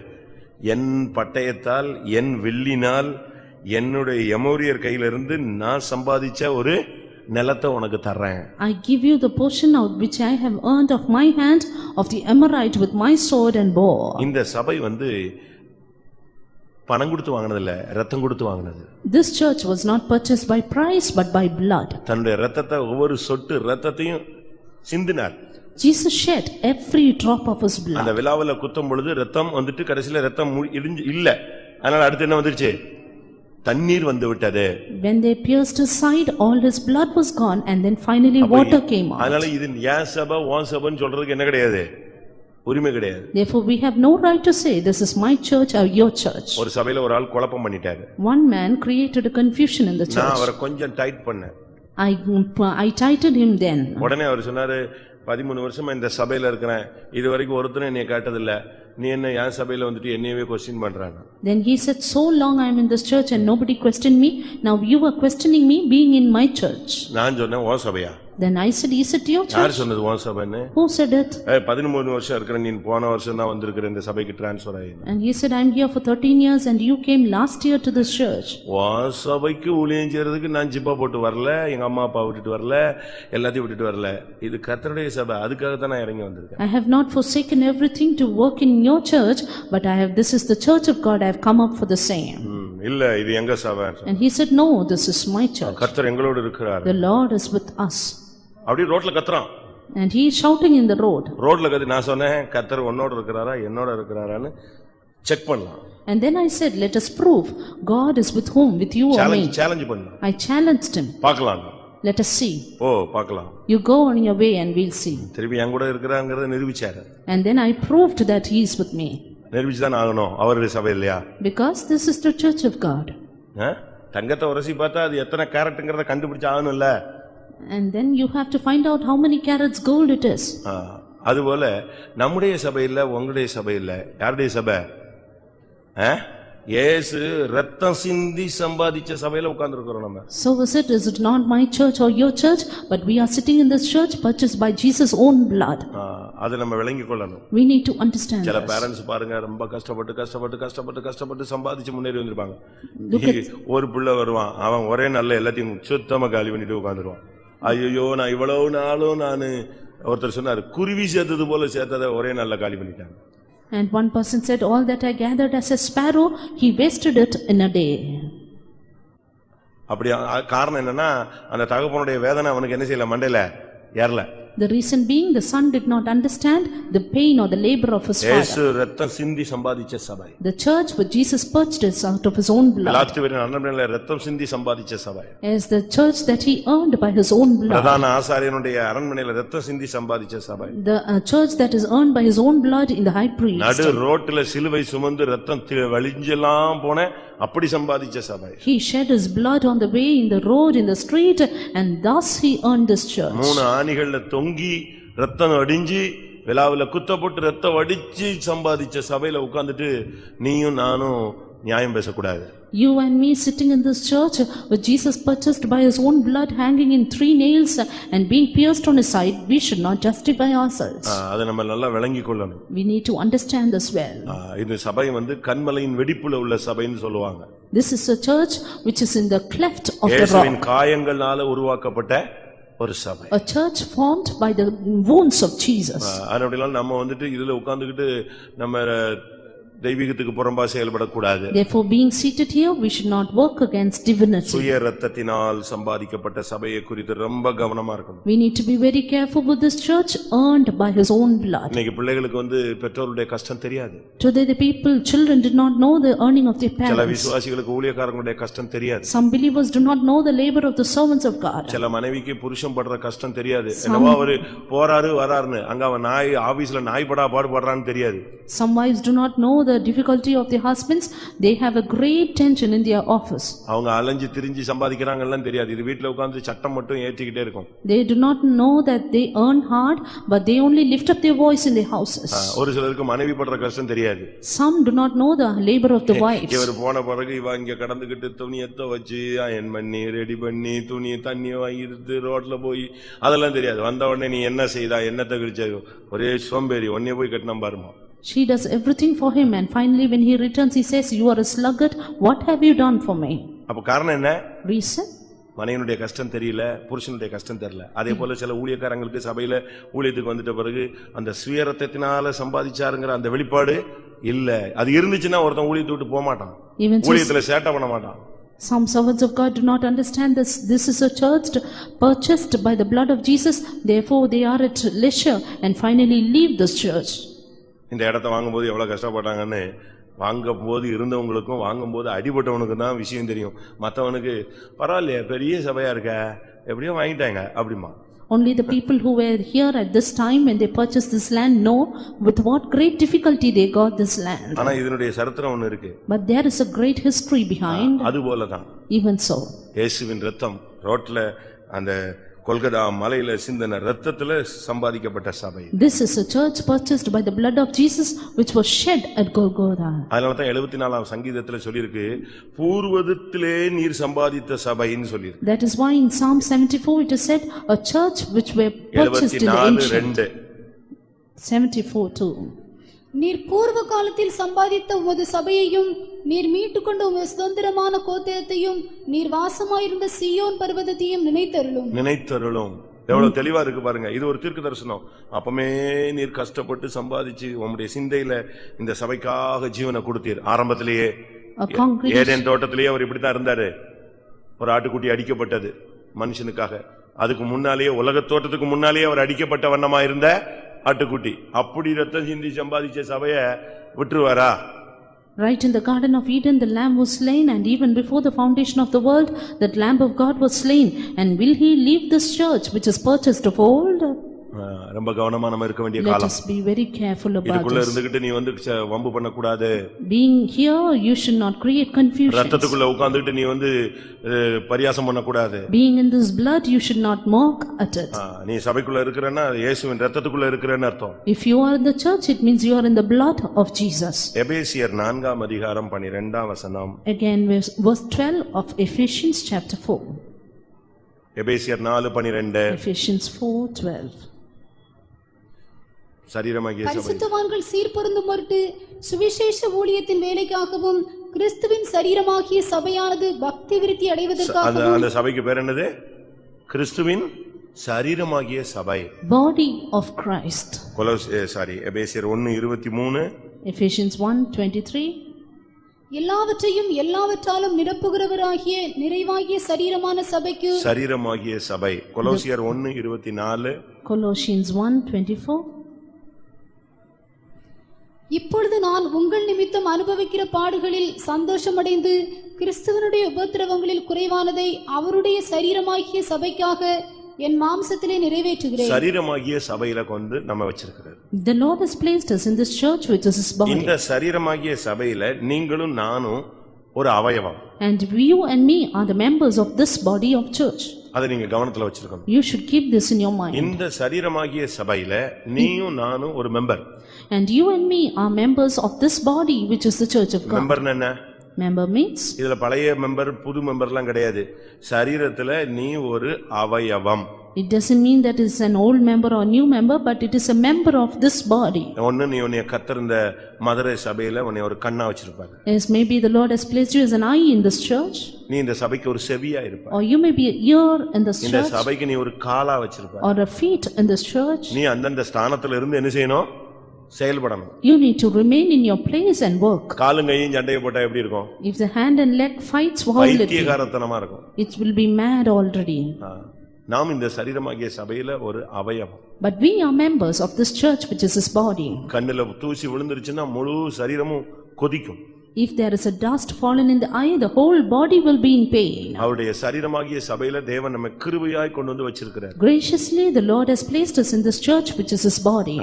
என் பட்டயத்தால் என் வில்லினால் என்னுடைய எமோரியர் கையிலிருந்து நான் சம்பாதிச்ச ஒரு நிலத்தை உனக்கு தர்றேன். I give you the portion out which I have earned of my hand of the Amorite with my sword and bow. இந்த சபை பணம் கொடுத்து வாங்குனது இல்ல, ரத்தம் கொடுத்து வாங்குனது. This church was not purchased by price but by blood. தன்னுடைய ரத்தத்தை ஒவ்வொரு சொட்டு ரத்தத்தையும் சிந்தினார். Jesus shed every drop of his blood. அந்த விலாவில குத்தும் பொழுது ரத்தம் கடைசில ரத்தம் இல்ல. அதனால அடுத்து என்ன வந்துருச்சு? தண்ணீர் வந்து விட்டது. When they pierced his side, all his blood was gone and then finally water came out. அதனால இது ஏன் சபை உன் சபைன்னு சொல்றதுக்கு என்ன கிடையாது? உரிமை கிடையாது. Therefore we have no right to say this is my church or your church. ஒரு சபையில ஒரு ஆள் குழப்பம் பண்ணிட்டாரு. One man created a confusion in the church. நான் அவரை கொஞ்சம் டைட் பண்ணேன். I tightened him then. உடனே அவர் சொன்னாரு, 13 வருஷமா இந்த சபையில இருக்கிறேன், இதுவரைக்கும் ஒருத்தரும் என்னைய கேட்டதில்ல, நீ என்ன என் சபையில என்னையவே கொஸ்டின் பண்றாங்க. Then he said, so long I am in this church and nobody questioned me, now you are questioning me being in my church. நான் சொன்னேன், ஓ சபையா? Then I said, is it your யார் church? சொன்னது ஓ சபைன்னு? Who said it? 13 வருஷம் இருக்கிறேன், நீ போன வருஷம் தான் வந்திருக்கிற இந்த சபைக்கு டிரான்ஸ்ஃபர் ஆயின. And he said, I am here for 13 years and you came last year to this church. ஓ சபைக்கு ஊழியம் செய்யறதுக்கு நான் ஜிப்பா போட்டு வரல, எங்க அம்மா அப்பா விட்டுட்டு வரல, எல்லாத்தையும் விட்டுட்டு வரல. இது கர்த்தருடைய சபை, அதுக்காக தான் நான் இறங்கி வந்திருக்கேன். I have not forsaken everything to work in your church, but this is the church of God, I have come up for the same. இல்ல இது எங்க சபை. And he said, no, this is my church. கர்த்தர் எங்களோடு இருக்கிறார். The Lord is with us. அப்படி ரோட்ல கத்துறான். And he is shouting in the road. ரோட்ல கத்தி நான் சொன்னேன், கர்த்தர் உன்னோட இருக்கிறாரா என்னோட இருக்கிறாரான்னு செக் பண்ணலாம். And then I said, let us prove God is with whom, with you or me. Challenge பண்ணலாம். I challenged him. பார்க்கலாம். Let us see. ஓ பார்க்கலாம். You go on your way and we'll see. திருப்பி என் கூட இருக்கிறாங்கிறத நிரூபிச்சாரு. And then I proved that he is with me. நிரூபிச்சுதான் ஆகணும், அவருடைய சபை இல்லையா? Because this is the church of God. தங்கத்தை உரசி பார்த்தா அது எத்தனை கேரட்டுங்கிறத கண்டுபிடிச்சு ஆகணும்ல. And then you have to find out how many carats gold it is. அதுபோல நம்முடைய சபை இல்ல, உங்களுடைய சபை இல்ல, யாருடைய சபை? இயேசு ரத்தம் சிந்தி சம்பாதிச்ச சபையில உட்கார்ந்திருக்கிறோம் நம்ம. So is it not my church or your church, but we are sitting in this church purchased by Jesus' own blood. அது நம்ம விளங்கிக் கொள்ளணும். We need to understand. சில பேரண்ட்ஸ் பாருங்க, ரொம்ப கஷ்டப்பட்டு சம்பாதிச்சு முன்னேறி வந்திருப்பாங்க. ஒரு பிள்ளை வருவான், அவன் ஒரே நல்ல எல்லாத்தையும் சுத்தமா காலி பண்ணிட்டு உட்கார்ந்துருவான். ஐயோ நான் இவ்வளவு நாளும் நான், ஒருத்தர் சொன்னாரு, குருவி சேர்த்தது போல சேர்த்ததை ஒரே நல்ல காலி பண்ணிட்டாங்க. And one person said, all that I gathered as a sparrow, he wasted it in a day. அப்படி காரணம் என்னன்னா, அந்த தகப்பனுடைய வேதனை அவனுக்கு என்ன செய்யல, மண்டையில ஏறல. The reason being, the son did not understand the pain or the labor of his father. இயேசு ரத்தம் சிந்தி சம்பாதிச்ச சபை. The church which Jesus purchased out of his own blood. கலாத்தியரின் அன்னமனையில ரத்தம் சிந்தி சம்பாதிச்ச சபை. As the church that he earned by his own blood. பிரதான ஆசாரியனுடைய அரண்மனையில ரத்தம் சிந்தி சம்பாதிச்ச சபை. The church that is earned by his own blood in the high priest. நடு ரோட்ல சிலுவை சுமந்து ரத்தம் வழிஞ்செல்லாம் போன அப்படி சம்பாதிச்ச சபை. He shed his blood on the way, in the road, in the street, and thus he earned this church. மூணு ஆணிகள்ல தொங்கி ரத்தம் அடிஞ்சி விலாவுல குத்தப்பட்டு ரத்தம் வடிச்சு சம்பாதிச்ச சபையில உட்கார்ந்துட்டு நீயும் நானும் நியாயம் பேசக்கூடாது. You and me sitting in this church with Jesus purchased by his own blood hanging in 3 nails and being pierced on his side, we should not justify ourselves. அதை நம்ம நல்லா விளங்கிக் கொள்ளணும். We need to understand this well. இந்த சபை கன்மலையின் வெடிப்புல உள்ள சபைன்னு சொல்லுவாங்க. This is a church which is in the cleft of the rock. இயேசுவின் காயங்களால உருவாக்கப்பட்ட ஒரு சபை. A church formed by the wounds of Jesus. அதனால நம்ம இதுல உட்கார்ந்துகிட்டு நம்ம தெய்வீகத்துக்கு புறம்பா செயல்படக்கூடாது. Therefore, being seated here, we should not work against divinity. சுய இரத்தத்தினால் சம்பாதிக்கப்பட்ட சபையை குறித்து ரொம்ப கவனமா இருக்கணும். We need to be very careful with this church earned by his own blood. இன்னைக்கு பிள்ளைகளுக்கு பெற்றோருடைய கஷ்டம் தெரியாது. Today the children did not know the earning of their parents. சில விசுவாசிகளுக்கு ஊழியக்காரங்களுடைய கஷ்டம் தெரியாது. Some believers do not know the labor of the servants of God. சில மனைவிக்கு புருஷன் படுற கஷ்டம் தெரியாது. என்னவோ அவரு போறாரு வராருன்னு, அங்க அவன் நாய் ஆபீஸ்ல நாய் பாடுபடுறான்னு தெரியாது. Some wives do not know the difficulty of their husbands. They have a great tension in their office. அவங்க அலைஞ்சு திரிஞ்சு சம்பாதிக்கறாங்கன்னு தெரியாது. இது வீட்ல உட்கார்ந்து சட்டம் மட்டும் ஏத்திக்கிட்டே இருக்கும். They do not know that they earn hard, but they only lift up their voice in their houses. ஒரு சிலருக்கு மனைவி படுற கஷ்டம் தெரியாது. Some do not know the labor of the wives. இவர் போன பிறகு இவ இங்க கடந்துகிட்டு துணியத்தை வச்சு அயன் பண்ணி ரெடி பண்ணி துணி தண்ணி வாங்கிட்டு ரோட்ல போய் அதெல்லாம் தெரியாது. வந்த உடனே நீ என்ன செய்தா, என்னத்தை விரிச்ச, ஒரே சோம்பேறி, ஒன்னே போய் கட்டினா பாருமா. She does everything for him, and finally when he returns he says, you are a sluggard, what have you done for me? அப்ப காரணம் என்ன? Reason? மனைவனுடைய கஷ்டம் தெரியல, புருஷனுடைய கஷ்டம் தெரியல. அதே போல சில ஊழியக்காரங்களுக்கு சபையில ஊழியத்துக்கு வந்துட்ட பிறகு அந்த சுயரத்தத்தினால சம்பாதிச்சாருங்கிற அந்த வெளிப்பாடு இல்ல. அது இருந்துச்சுன்னா ஒருத்தன் ஊழியத்தை விட்டு போக மாட்டான், ஊழியத்துல சேட்டை பண்ண மாட்டான். Some servants of God do not understand this. This is a church purchased by the blood of Jesus. Therefore they are at leisure and finally leave this church. இந்த இடத்தை வாங்கும்போது எவ்வளவு கஷ்டப்பட்டாங்கன்னு வாங்கும்போது இருந்தவங்களுக்கும் வாங்கும்போது அடிபட்டவனுக்கு தான் விஷயம் தெரியும். மற்றவனுக்கு பரவாயில்லையே பெரிய சபையா இருக்க, எப்படியோ வாங்கிட்டாங்க அப்படிமா. Only the people who were here at this time when they purchased this land know with what great difficulty they got this land. ஆனா இதனுடைய சரித்திரம் ஒன்னு இருக்கு. But there is a great history behind. அதுபோல தான். Even so. இயேசுவின் ரத்தம் ரோட்ல அந்த கொல்கத்தா மலையில சிந்தின ரத்தத்துல சம்பாதிக்கப்பட்ட சபை. This is a church purchased by the blood of Jesus which was shed at Golgotha. அதனால தான் 74ஆம் சங்கீதத்துல சொல்லிருக்கு, பூர்வதத்திலே நீர் சம்பாதித்த சபைன்னு சொல்லிருக்கு. That is why in Psalm 74 it is said, a church which were purchased in the ancient. 74:2. நீர் பூர்வ காலத்தில் சம்பாதித்த உமது சபையையும் நீர் மீட்டுக்கொண்ட உமது சுதந்திரமான கோத்திரத்தையும் நீர் வாசமாயிருந்த சீயோன் பர்வதத்தையும் நினைத்தருளும். எவ்வளவு தெளிவா இருக்கு பாருங்க. இது ஒரு தீர்க்க தரிசனம். அப்பமே நீர் கஷ்டப்பட்டு சம்பாதிச்சு உம்முடைய சிந்தையில இந்த சபைக்காக ஜீவனை கொடுத்தீர். ஆரம்பத்திலேயே ஏதேன் தோட்டத்திலேயே அவர் இப்படித்தான் இருந்தாரு. ஒரு ஆட்டுக்குட்டி அடிக்கப்பட்டது மனுஷனுக்காக. அதுக்கு முன்னாலேயே உலக தோட்டத்துக்கு முன்னாலேயே அவர் அடிக்கப்பட்ட வண்ணமா இருந்த ஆட்டுக்குட்டி. அப்படி ரத்தம் சிந்தி சம்பாதிச்ச சபைய விட்டுருவாரா? Right in the Garden of Eden, the lamb was slain, and even before the foundation of the world, that lamb of God was slain. And will he leave this church which is purchased of old? ரொம்ப கவனமா நம்ம இருக்க வேண்டிய Let காலம். us be very careful about இதுக்குள்ள this. இருந்துகிட்டு நீ வந்து வம்பு பண்ண கூடாது. Being here, you should not create confusion. ரத்தத்துக்குள்ள உட்கார்ந்துட்டு நீ வந்து பரியாசம் பண்ண கூடாது. Being in this blood, you should not mock at it. நீ சபைக்குள்ள இருக்கறன்னா இயேசுவின் ரத்தத்துக்குள்ள இருக்கறன்னு அர்த்தம். If you are in the church, it means you are in the blood of Jesus. எபேசியர் 4 அதிகாரம் 12 வசனம். Again, verse 12 of Ephesians chapter 4. எபேசியர் 4:12. Ephesians 4:12. சரீரமாகிய சபை பரிசுத்தவான்கள் சீர்பொருந்தும் பொருட்டு சுவிசேஷ ஊழியத்தின் வேலைக்காகவும் கிறிஸ்துவின் சரீரமாகிய சபையானது பக்தி விருத்தி அடைவதற்காகவும். அந்த சபைக்கு பேர் என்னது? கிறிஸ்துவின் சரீரமாகிய சபை. Body of Christ. எபேசியர் 1:23. Ephesians 1:23. எல்லாவற்றையும் எல்லாவற்றாலும் நிரப்புகிறவராகிய நிறைவாகிய சரீரமான சபைக்கு. சரீரமாகிய சபை. கொலோசியர் 1:24. Colossians 1:24. இப்பொழுது நான் உங்கள் நிமித்தம் அனுபவிக்கிற பாடுகளில் சந்தோஷமடைந்து கிறிஸ்துவனுடைய உபத்திரவங்களில் குறைவானதை அவருடைய சரீரமாகிய சபைக்காக என் மாம்சத்திலே நிறைவேற்றுகிறேன். சரீரமாகிய சபையில கொண்டு நம்ம வச்சிருக்கிறார். The Lord has placed us in this church which is his body. இந்த சரீரமாகிய சபையில நீங்களும் நானும் ஒரு அவயவம். And you and me are the members of this body of church. அதை நீங்க கவனத்துல வச்சிருக்கணும். You should keep this in your mind. இந்த சரீரமாகிய சபையில நீயும் நானும் ஒரு member. And you and me are members of this body which is the church of God. Member என்ன? Member means இதுல பழைய மெம்பர் புது மெம்பர்லாம் கிடையாது. சரீரத்துல நீ ஒரு அவயவம். it doesn't mean that it's an old member or new member, but it is a member of this body. ஒன்னு நீ உன்னை கர்த்தர் இந்த மதுரை சபையில உன்னை ஒரு கண்ணா வச்சிருப்பாரு. As maybe the Lord has placed you as an eye in this church. நீ இந்த சபைக்கு ஒரு செவியா இருப்பாய். Or you may be an ear in this இந்த church. சபைக்கு நீ ஒரு காலா வச்சிருப்பாய். Or a feet in this church. நீ அந்தந்த ஸ்தானத்துல இருந்து என்ன செய்யணும்? செயல்படணும். You need to remain in your place and work. காலும் கையும் சண்டைய போட்டா எப்படி இருக்கும்? If the hand and leg fights violently, பைத்தியக்காரத்தனமா இருக்கும். it will be mad already. நாம் இந்த சரீரமாகிய சபையில ஒரு அவயவம். But we are members of this church which is his body. கண்ணுல தூசி விழுந்துருச்சுன்னா முழு சரீரமும் கொதிக்கும். If there is a dust fallen in the eye, the whole body will be in pain. அவருடைய சரீரமாகிய சபையில தேவன் நம்மை கிருபையாய் கொண்டு வந்து வச்சிருக்கிறார். Graciously the Lord has placed us in this church which is his body.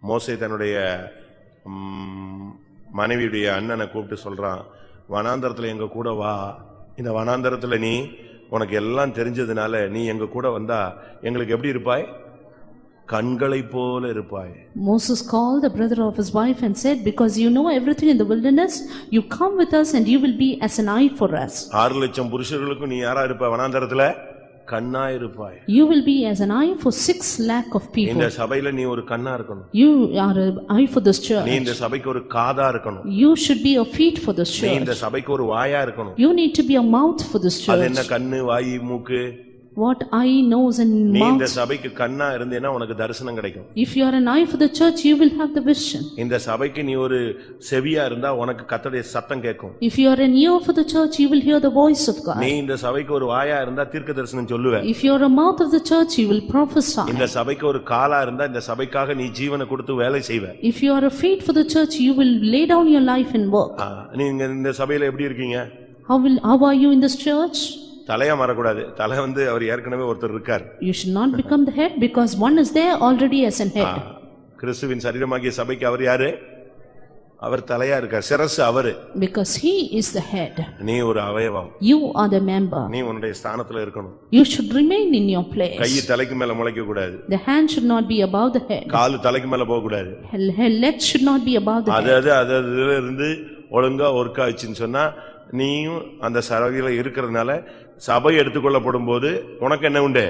மோசே தன்னுடைய மனைவியுடைய அண்ணனை கூப்பிட்டு சொல்றான், வனாந்தரத்துல எங்க கூட வா. இந்த வனாந்தரத்துல நீ உனக்கு எல்லாம் தெரிஞ்சதுனால நீ எங்க கூட வந்தா எங்களுக்கு எப்படி இருப்பாய்? கண்களை போல இருப்பாய். Moses called the brother of his wife and said, because you know everything in the wilderness, you come with us and you will be as an eye for us. 6 லட்சம் புருஷர்களுக்கு நீ யாரா இருப்ப? வனாந்தரத்துல கண்ணா இருப்பாய். You will be as an eye for 6 lakh of people. இந்த சபையில நீ ஒரு கண்ணா இருக்கணும். You are an eye for this church. நீ இந்த சபைக்கு ஒரு காதா இருக்கணும். You should be a feet for this church. நீ இந்த சபைக்கு ஒரு வாயா இருக்கணும். You need to be a mouth for this church. அது என்ன? கண்ணு, வாய், மூக்கு. What eye, nose and நீ mouth. இந்த சபைக்கு கண்ணா இருந்தேனா உனக்கு தரிசனம் கிடைக்கும். If you are an eye for the church, you will have the vision. இந்த சபைக்கு நீ ஒரு செவியா இருந்தா உனக்கு கர்த்தருடைய சத்தம் கேட்கும். If you are an ear for the church, you will hear the voice of God. நீ இந்த சபைக்கு ஒரு வாயா இருந்தா தீர்க்கதரிசனம் சொல்லுவே. If you are a mouth of the church, you will prophesy. இந்த சபைக்கு ஒரு காலா இருந்தா இந்த சபைக்காக நீ ஜீவனை கொடுத்து வேலை செய்வே. If you are a feet for the church, you will lay down your life and work. நீங்க இந்த சபையில எப்படி இருக்கீங்க? How are you in this church? தலையா மாறக்கூடாது. தலை வந்து அவர் ஏற்கனவே ஒருத்தர் இருக்கார். You should not become the head because one is there already as an head. கிறிஸ்துவின் சரீரமாகிய சபைக்கு அவர் யாரு? அவர் தலையா இருக்கார். சிரசு அவரு. Because he is the head. நீ ஒரு அவயவம். You are the member. நீ உன்னுடைய ஸ்தானத்துல இருக்கணும். You should remain in your place. கை தலைக்கு மேல முளைக்க கூடாது. The hand should not be above the head. கால் தலைக்கு மேல போக கூடாது. Legs should not be above the head. அதுல இருந்து ஒழுங்கா ஒர்க் ஆச்சுன்னு சொன்னா நீயும் அந்த சபையில இருக்கிறதுனால சபை எடுத்துக்கொள்ளப்படும் போது உனக்கு என்ன உண்டு?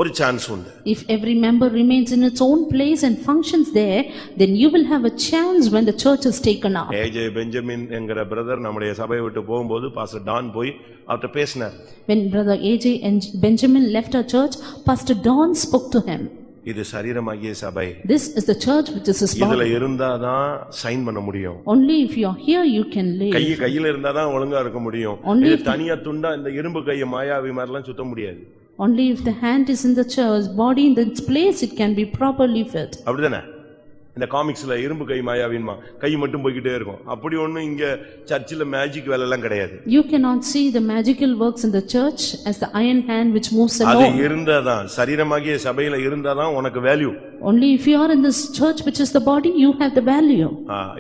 ஒரு சான்ஸ் உண்டு. If every member remains in its own place and functions there, then you will have a chance when the church is taken up. AJ Benjamin என்கிற பிரதர் நம்முடைய சபையை விட்டு போகும்போது பாஸ்டர் டான் போய் அவர்ட்ட பேசினார். When brother AJ and Benjamin left our church, Pastor Don spoke to him. இது சரீரமாகிய சபை. This is the church which is his body. இதுல இருந்தாதான் சைன் பண்ண முடியும். Only if you are here you can live. கையில இருந்தாதான் ஒழுங்கா இருக்க முடியும். இது தனியா துண்டா இந்த இரும்பு கையை மாயாவி மாதிரிலாம் சுத்த முடியாது. Only if the hand is in the church body in its place it can be properly fit. அப்படிதானே? இந்த காமிக்ஸ்ல இரும்பு கை மாயாவின்மா கை மட்டும் போய்கிட்டே இருக்கும். அப்படி ஒண்ணு இங்க சர்ச்சில் மேஜிக் வேலை எல்லாம் கிடையாது. You cannot see the magical works in the church as the iron hand which moves அது alone. இருந்தாதான் சரீரமாகிய சபையில இருந்தாதான் உனக்கு value. Only if you are in this church which is the body, you have the value.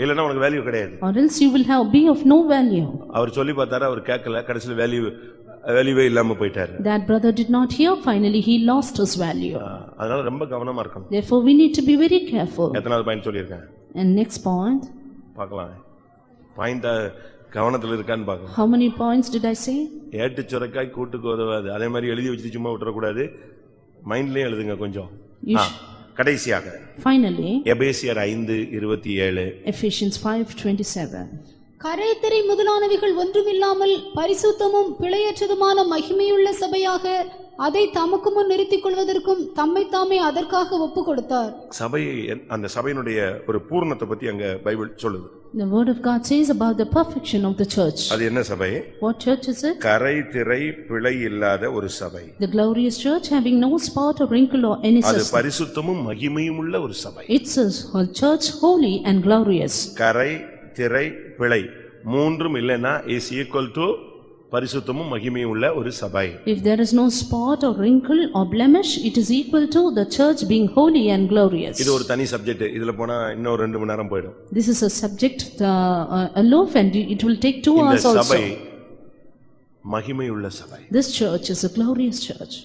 இல்லன்னா உனக்கு value கிடையாது. Or else you will be of no value. அவர் சொல்லி பார்த்தாரு, அவர் கேட்கல, கடைசில வேல்யூவே இல்லாம போயிட்டாரு. That brother did not hear, finally he lost his value. அதனால ரொம்ப கவனமா இருக்கணும். Therefore we need to be very careful. எத்தனாவது பாயிண்ட் சொல்லியிருக்கேன்? And next point. பார்க்கலாம். பாயிண்ட் கவனத்துல இருக்கான்னு பார்க்கலாம். How many points did I say? ஏட்டு சுரைக்காய் கூட்டுக்கு உதவாது. அதே மாதிரி எழுதி வச்சு சும்மா விட்டுறக்கூடாது. மைண்ட்லயே எழுதுங்க கொஞ்சம். கடைசியாக Finally, எபேசியர் 5:27. Ephesians 5:27. கரைதிரை முதலானவைகள் ஒன்றுமில்லாமல் பரிசுத்தமும் பிழையற்றதுமான மகிமையுள்ள சபையாக அதை தமக்கு முன் நிறுத்திக் கொள்வதற்கும் தம்மை தாமே அதற்காக ஒப்பு கொடுத்தார். சபை, அந்த சபையினுடைய ஒரு பூர்ணத்தை பத்தி அங்க பைபிள் சொல்லுது. The word of God says about the perfection of the church. அது என்ன சபை? What church is it? கரை திரை பிழை இல்லாத ஒரு சபை. The glorious church having no spot or wrinkle or any அது such. பரிசுத்தமும் மகிமையும் உள்ள ஒரு சபை. It's a church holy and glorious. கரை திரை பிழை மூன்றும் இல்லைன்னா is equal to பரிசுத்தமும் மகிமையும் உள்ள ஒரு சபை. If there is no spot or wrinkle or blemish, it is equal to the church being holy and glorious. இது ஒரு தனி சப்ஜெக்ட். இதுல போனா இன்னும் 2 மணி நேரம் போய்டும். This is a subject alone, and it will take 2 hours இந்த also. சபை மகிமை உள்ள சபை. This church is a glorious church.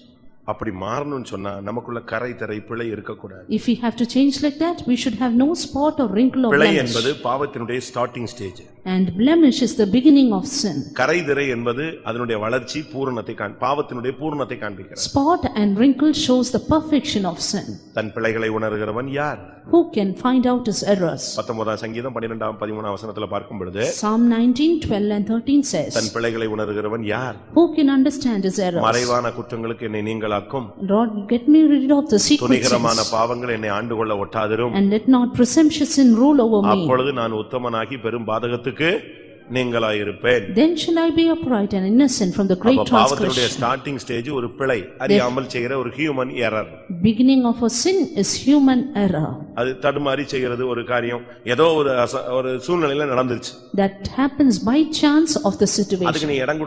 அப்படி மாறணும்னு சொன்னா நமக்குள்ள கரை திரை பிழை இருக்க கூடாது. If we have to change like that, we should have no spot or wrinkle or பிழை blemish. என்பது பாவத்தினுடைய starting stage. And blemish is the beginning of sin. கரை திரை என்பது அதனுடைய வளர்ச்சி பூரணத்தை பாவத்தினுடைய பூரணத்தை காண்பிக்கிறது. Spot and wrinkle shows the perfection of sin. தன் பிழைகளை உணர்கிறவன் யார்? Who can find out his errors? 19ஆம் சங்கீதம் 12ஆம் 13ஆம் வசனத்துல பார்க்கும் பொழுது Psalm 19:12 and 13 says, தன் பிழைகளை உணர்கிறவன் யார்? Who can understand his errors? மறைவான குற்றங்களுக்கு என்னை நீங்களாக்கும். Lord, get me rid of the secret துணிகரமான sins. பாவங்கள் என்னை ஆண்டு கொள்ள ஒட்டாதிரும். And let not presumptuous sin rule over me. அப்பொழுது நான் உத்தமனாகி பெரும் பாதகத்துக்கு நீங்களாயிருப்பேன். Then shall I be upright and innocent from the great பாவத்தினுடைய transgression. ஸ்டார்டிங் ஸ்டேஜ் ஒரு பிழை, அறியாமல் செய்கிற ஒரு human error. Beginning of a sin is human error. அது தடுமாறி செய்கிறது ஒரு காரியம், ஏதோ ஒரு சூழ்நிலையில நடந்துருச்சு. That happens by chance of the situation. அதுக்கு நீ இடம்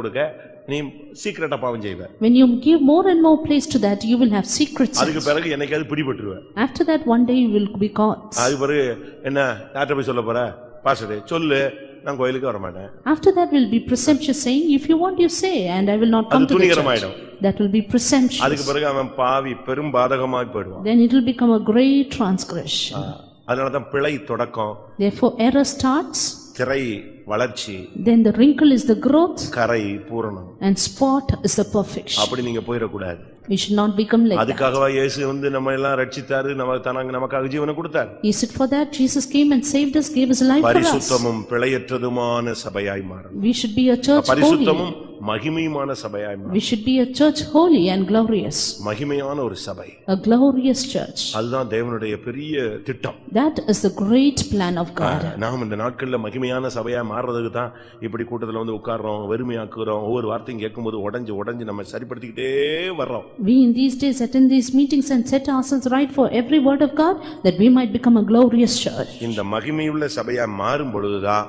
கொடுக்க நீ சீக்கிரட்டா பாவம் செய்வ. When you give more and more place to that, you will have secret அதுக்கு sins. பிறகு என்னைக்காவது பிடிபட்டுருவ. After that, one day you will be caught. அதுக்கு பிறகு என்ன யார்கிட்ட போய் சொல்ல போற? பாஸ்டரே சொல்லு, நான் கோயிலுக்கு வர மாட்டேன். After that will be presumptuous saying, if you want you say, and I will not come to the church. That will be presumptuous. அதுக்கு பிறகு அவன் பாவி பெரும் பாதகமாய் போய்டுவான். Then it will become a great transgression. அதனால தான் பிழை தொடக்கம். Therefore error starts. திரை வளர்ச்சி. Then the wrinkle is the growth. கரை பூரணம். And spot is the perfection. அப்படி நீங்க போயிட கூடாது. We should not become like that. அதுக்காகவா இயேசு வந்து நம்ம எல்லாம் ரட்சித்தாரு, நமக்காக ஜீவனை கொடுத்தார். Is it for that Jesus came and saved us, gave his life for us? பரிசுத்தமும் பிழையற்றதுமான சபையாய் மாறணும். We should be a church holy. பரிசுத்தமும் மகிமையுமான சபையாய் மாறணும். We should be a church holy and glorious. மகிமையான ஒரு சபை. A glorious church. அதுதான் தேவனுடைய பெரிய திட்டம். That is the great plan of God. நாம் இந்த நாட்கள்ல மகிமையான சபையா மாறுறதுக்கு தான் இப்படி கூட்டத்துல வந்து உட்கார்றோம், வெறுமையாக்குறோம், ஒவ்வொரு வார்த்தையும் கேட்கும்போது உடைஞ்சு நம்ம சரிப்படுத்திக்கிட்டே வர்றோம். We in these days attend these meetings and set ourselves right for every word of God, that we might become a glorious church. இந்த மகிமையுள்ள சபையா மாறும் பொழுதுதான்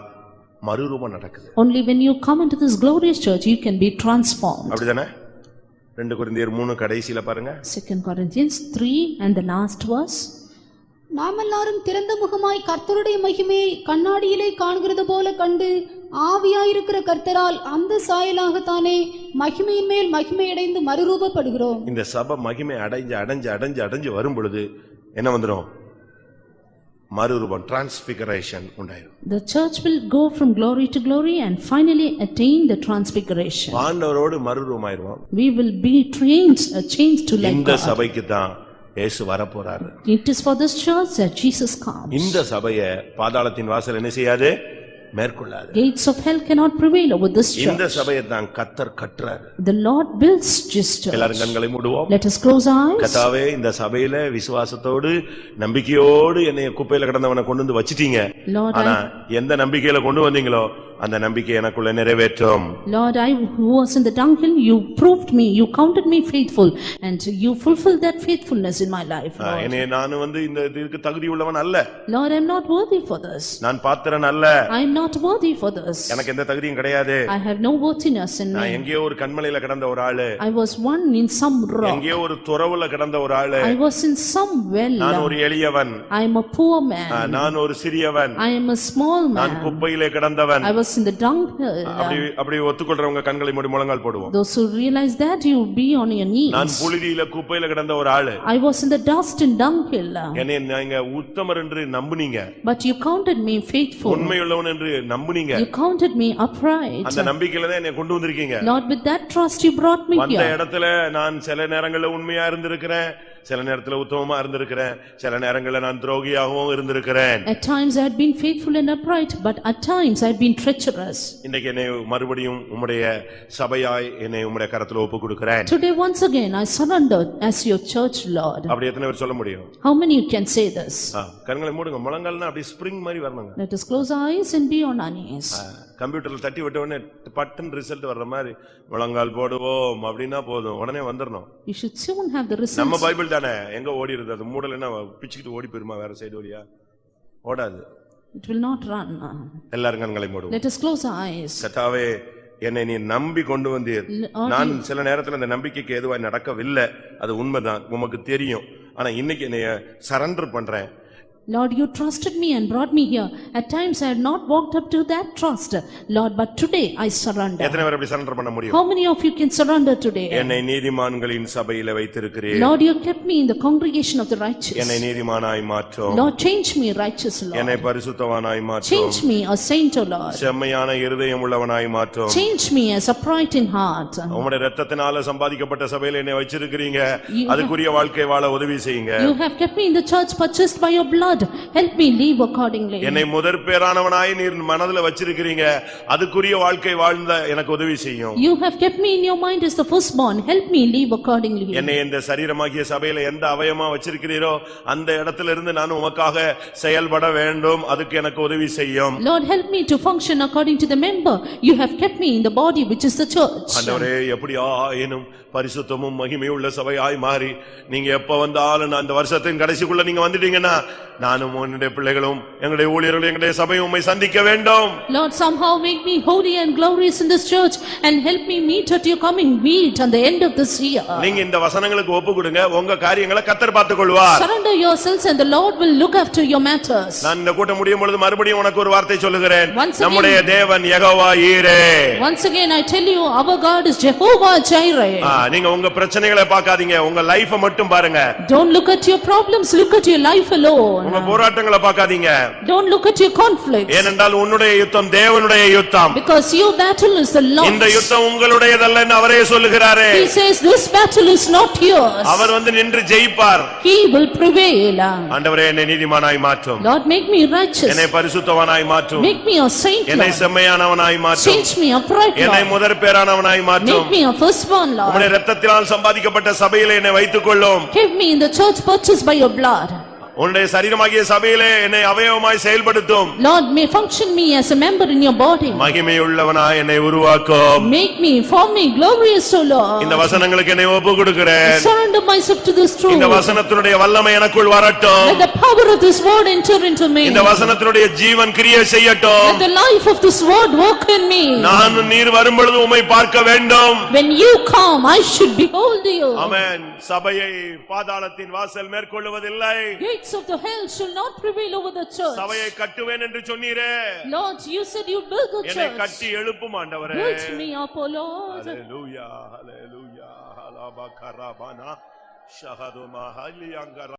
மறுரூபம் நடக்குது. Only when you come into this glorious church you can be transformed. அப்படிதானே? 2 கொரிந்தியர் 3 கடைசில பாருங்க. 2 Corinthians 3 and the last verse. நாம் எல்லாரும் திறந்த முகமாய் கர்த்தருடைய மகிமையை கண்ணாடியிலே காண்கிறது போல கண்டு ஆவியாயிருக்கிற கர்த்தரால் அந்த சாயலாகத்தானே மகிமையின் மேல் மகிமையடைந்து மறுரூபப்படுகிறோம். இந்த சபை மகிமை அடைஞ்சு வரும் பொழுது என்ன வந்துரும்? மறுரூபம், transfiguration உண்டாயிரும். The church will go from glory to glory and finally attain the transfiguration. ஆண்டவரோடு மறுரூபமாயிருவோம். We will be changed to like இந்த God. சபைக்கு தான் இயேசு வரப்போறாரு. It is for this church that Jesus comes. இந்த சபையை பாதாளத்தின் வாசல் என்ன செய்யாது? மேற்கொள்ளாது. Gates of hell cannot prevail over this இந்த church. சபையை தான் கர்த்தர் கட்டுறார். The Lord builds this church. எல்லாரும் கண்களை மூடுவோம். Let us close our eyes. கர்த்தாவே, இந்த சபையில விசுவாசத்தோடு நம்பிக்கையோடு என்னை குப்பையில கிடந்தவனை கொண்டு வந்து வச்சிட்டீங்க. Lord, ஆனா எந்த நம்பிக்கையில கொண்டு வந்தீங்களோ அந்த நம்பிக்கை எனக்குள்ள நிறைவேற்றும். Lord, I who was in the dunghill, you proved me, you counted me faithful, and you fulfilled that faithfulness in my life, Lord. என்னை நான் இந்த இதுக்கு தகுதி உள்ளவன் அல்ல. Lord, I am not worthy for this. நான் பாத்திரன் அல்ல. I am not worthy for this. எனக்கு எந்த தகுதியும் கிடையாது. I have no worthiness in நான் me. எங்கேயோ ஒரு கண்மலையில கிடந்த ஒரு ஆளு. I was one in some rock. எங்கேயோ ஒரு துறவுல கிடந்த ஒரு ஆளு. I was in some well. நான் ஒரு எளியவன். I am a poor man. நான் ஒரு சிறியவன். I am a small நான் man. குப்பையிலே கிடந்தவன். I was in the dunghill. அப்படி ஒத்துக்கொள்றவங்க கண்களை மூடி முழங்கால் போடுவோம். Those who realize that, you be on your knees. நான் புழுதியில குப்பையில கிடந்த ஒரு ஆளு. I was in the dust and dunghill. என்னை நீங்க உத்தமர் என்று நம்புனீங்க. But you counted me faithful. உண்மையுள்ளவன் என்று நம்புனீங்க. You counted me upright. அந்த நம்பிக்கையில தான் என்னை கொண்டு வந்திருக்கீங்க. Lord, with that trust you brought me அந்த here. இடத்துல நான் சில நேரங்கள்ல உண்மையா இருந்திருக்கிறேன், சில நேரத்துல உத்தமமா இருந்திருக்கிறேன், சில நேரங்கள்ல நான் துரோகியாகவும் இருந்திருக்கிறேன். At times I had been faithful and upright, but at times I had been treacherous. இன்னைக்கு என்னை மறுபடியும் உம்முடைய சபையாய் என்னை உம்முடைய கரத்துல ஒப்பு கொடுக்கிறேன். Today once again I surrender as your church, Lord. அப்படி எத்தனை பேர் சொல்ல முடியும்? How many you can say this? கண்களை மூடுங்க. முழங்கால்னா அப்படி ஸ்ப்ரிங் மாதிரி வரணுங்க. Let us close our eyes and be on our knees. கம்ப்யூட்டர்ல தட்டி விட்ட உடனே பட்டன் ரிசல்ட் வர்ற மாதிரி முழங்கால் போடுவோம் அப்படின்னா போதும், உடனே வந்துடணும். You should soon have the results. நம்ம பைபிள் தானே, எங்க ஓடி இருக்குது அது மூடலைன்னா பிச்சுக்கிட்டு ஓடி போயிருமா வேற சைடு வழியா? ஓடாது. It will not run. எல்லாரும் கண்களை மூடுவோம். Let us close our eyes. கர்த்தாவே, என்னை நீ நம்பி கொண்டு வந்தீர். நான் சில நேரத்துல அந்த நம்பிக்கைக்கு எதுவாய் நடக்கவில்லை, அது உண்மைதான், உமக்கு தெரியும். ஆனா இன்னைக்கு என்னை சரண்டர் பண்றேன். Lord, you trusted me and brought me here. At times I had not walked up to that trust, Lord, but today I surrender. எத்தனை பேர் அப்படி சரண்டர் பண்ண முடியும்? How many of you can surrender today? என்னை நீதிமான்களின் சபையில வைத்திருக்கிறீர். Lord, you kept me in the congregation of the righteous. என்னை நீதிமானாய் மாற்றும். Lord, change me righteous, Lord. என்னை பரிசுத்தவானாய் மாற்றும். Change me a saint, O Lord. செம்மையான இருதயம் உள்ளவனாய் மாற்றும். Change me as upright in heart. உம்முடைய இரத்தத்தினால சம்பாதிக்கப்பட்ட சபையில என்னை வச்சிருக்கிறீங்க. அதுக்குரிய வாழ்க்கை வாழ உதவி செய்யுங்க. You have kept me in the church purchased by your blood. Help me live accordingly. என்னை முதற் பேரானவனாய் நீர் மனதில வச்சிருக்கிறீங்க. அதுக்குரிய வாழ்க்கை வாழ்ந்த எனக்கு உதவி செய்யும். You have kept me in your mind as the firstborn. Help me live accordingly. என்னை இந்த சரீரமாகிய சபையில எந்த அவயமா வச்சிருக்கிறீரோ அந்த இடத்துல இருந்து நான் உமக்காக செயல்பட வேண்டும். அதுக்கு எனக்கு உதவி செய்யும். Lord, help me to function according to the member. You have kept me in the body which is the church. ஆண்டவரே, எப்படியாயினும் பரிசுத்தமும் மகிமையுள்ள சபையாய் மாறி நீங்க எப்ப வந்தாலும் அந்த வருஷத்தின் கடைசிக்குள்ள நீங்க வந்துட்டீங்கன்னா நானும் உன்னுடைய பிள்ளைகளும் எங்களுடைய ஊழியர்களும் எங்களுடைய சபையும் உம்மை சந்திக்க வேண்டும். Lord, somehow make me holy and glorious in this church and help me meet at your coming meet at the end of this year. நீங்க இந்த வசனங்களுக்கு ஒப்பு கொடுங்க, உங்க காரியங்களை கர்த்தர் பார்த்துக் கொள்வார். Surrender yourselves and the Lord will look after your matters. நான் இந்த கூட்டம் முடியும் பொழுது மறுபடியும் உனக்கு ஒரு வார்த்தை சொல்லுகிறேன். Once again- நம்முடைய தேவன் யெகோவா ஈரே. Once again I tell you, our God is Jehovah Jireh. நீங்க உங்க பிரச்சனைகளை பார்க்காதீங்க, உங்க லைஃப மட்டும் பாருங்க. Don't look at your problems, look at your life alone. உங்க போராட்டங்களை பார்க்காதீங்க. Don't look at your conflicts. ஏனென்றால் உன்னுடைய யுத்தம் தேவனுடைய யுத்தம். Because your battle is the Lord's. இந்த யுத்தம் உங்களுடையதல்ல என்று அவரே சொல்லுகிறாரே. He says this battle is not yours. அவர் வந்து நின்று ஜெயிப்பார். He will prevail. ஆண்டவரே, என்னை நீதிமானாய் மாற்றும். Lord, make me righteous. என்னை பரிசுத்தவானாய் மாற்றும். Make me a saint, என்னை Lord. செம்மையானவனாய் மாற்றும். Change me upright, என்னை Lord. முதற் பேரானவனாய் மாற்றும். Make me a firstborn, Lord. உம்முடைய இரத்தத்தினால் சம்பாதிக்கப்பட்ட சபையிலே என்னை வைத்துக் கொள்ளும். Keep me in the church purchased by your blood. உன்னுடைய சரீரமாகிய சபையிலே என்னை அவயவமாய் செயல்படுத்தும். Lord, may function me as a member in your body. மகிமையுள்ளவனாய் என்னை உருவாக்கும். Make me, form me glorious, O Lord. இந்த வசனங்களுக்கு என்னை ஒப்பு கொடுக்கிறேன். Surrender myself to this truth. இந்த வசனத்தினுடைய வல்லமை எனக்குள் வரட்டும். Let the power of this word enter into me. இந்த வசனத்தினுடைய ஜீவன் கிரியை செய்யட்டும். Let the life of this word work in me. நான் நீர் வரும்பொழுது உம்மை பார்க்க வேண்டும். When you come, I should behold you. ஆமென். சபையை பாதாளத்தின் வாசல் மேற்கொள்வதில்லை. Gates of the hell shall not prevail over the church. சபையை கட்டுவேன் என்று சொன்னீரே. Lord, you said you build the என்னை church. கட்டி எழுப்பும் ஆண்டவரே. Build me up, O Lord. ஹalleluya, ஹalleluya. ஹலபகரபனா ஷஹதுமா ஹலியங்கர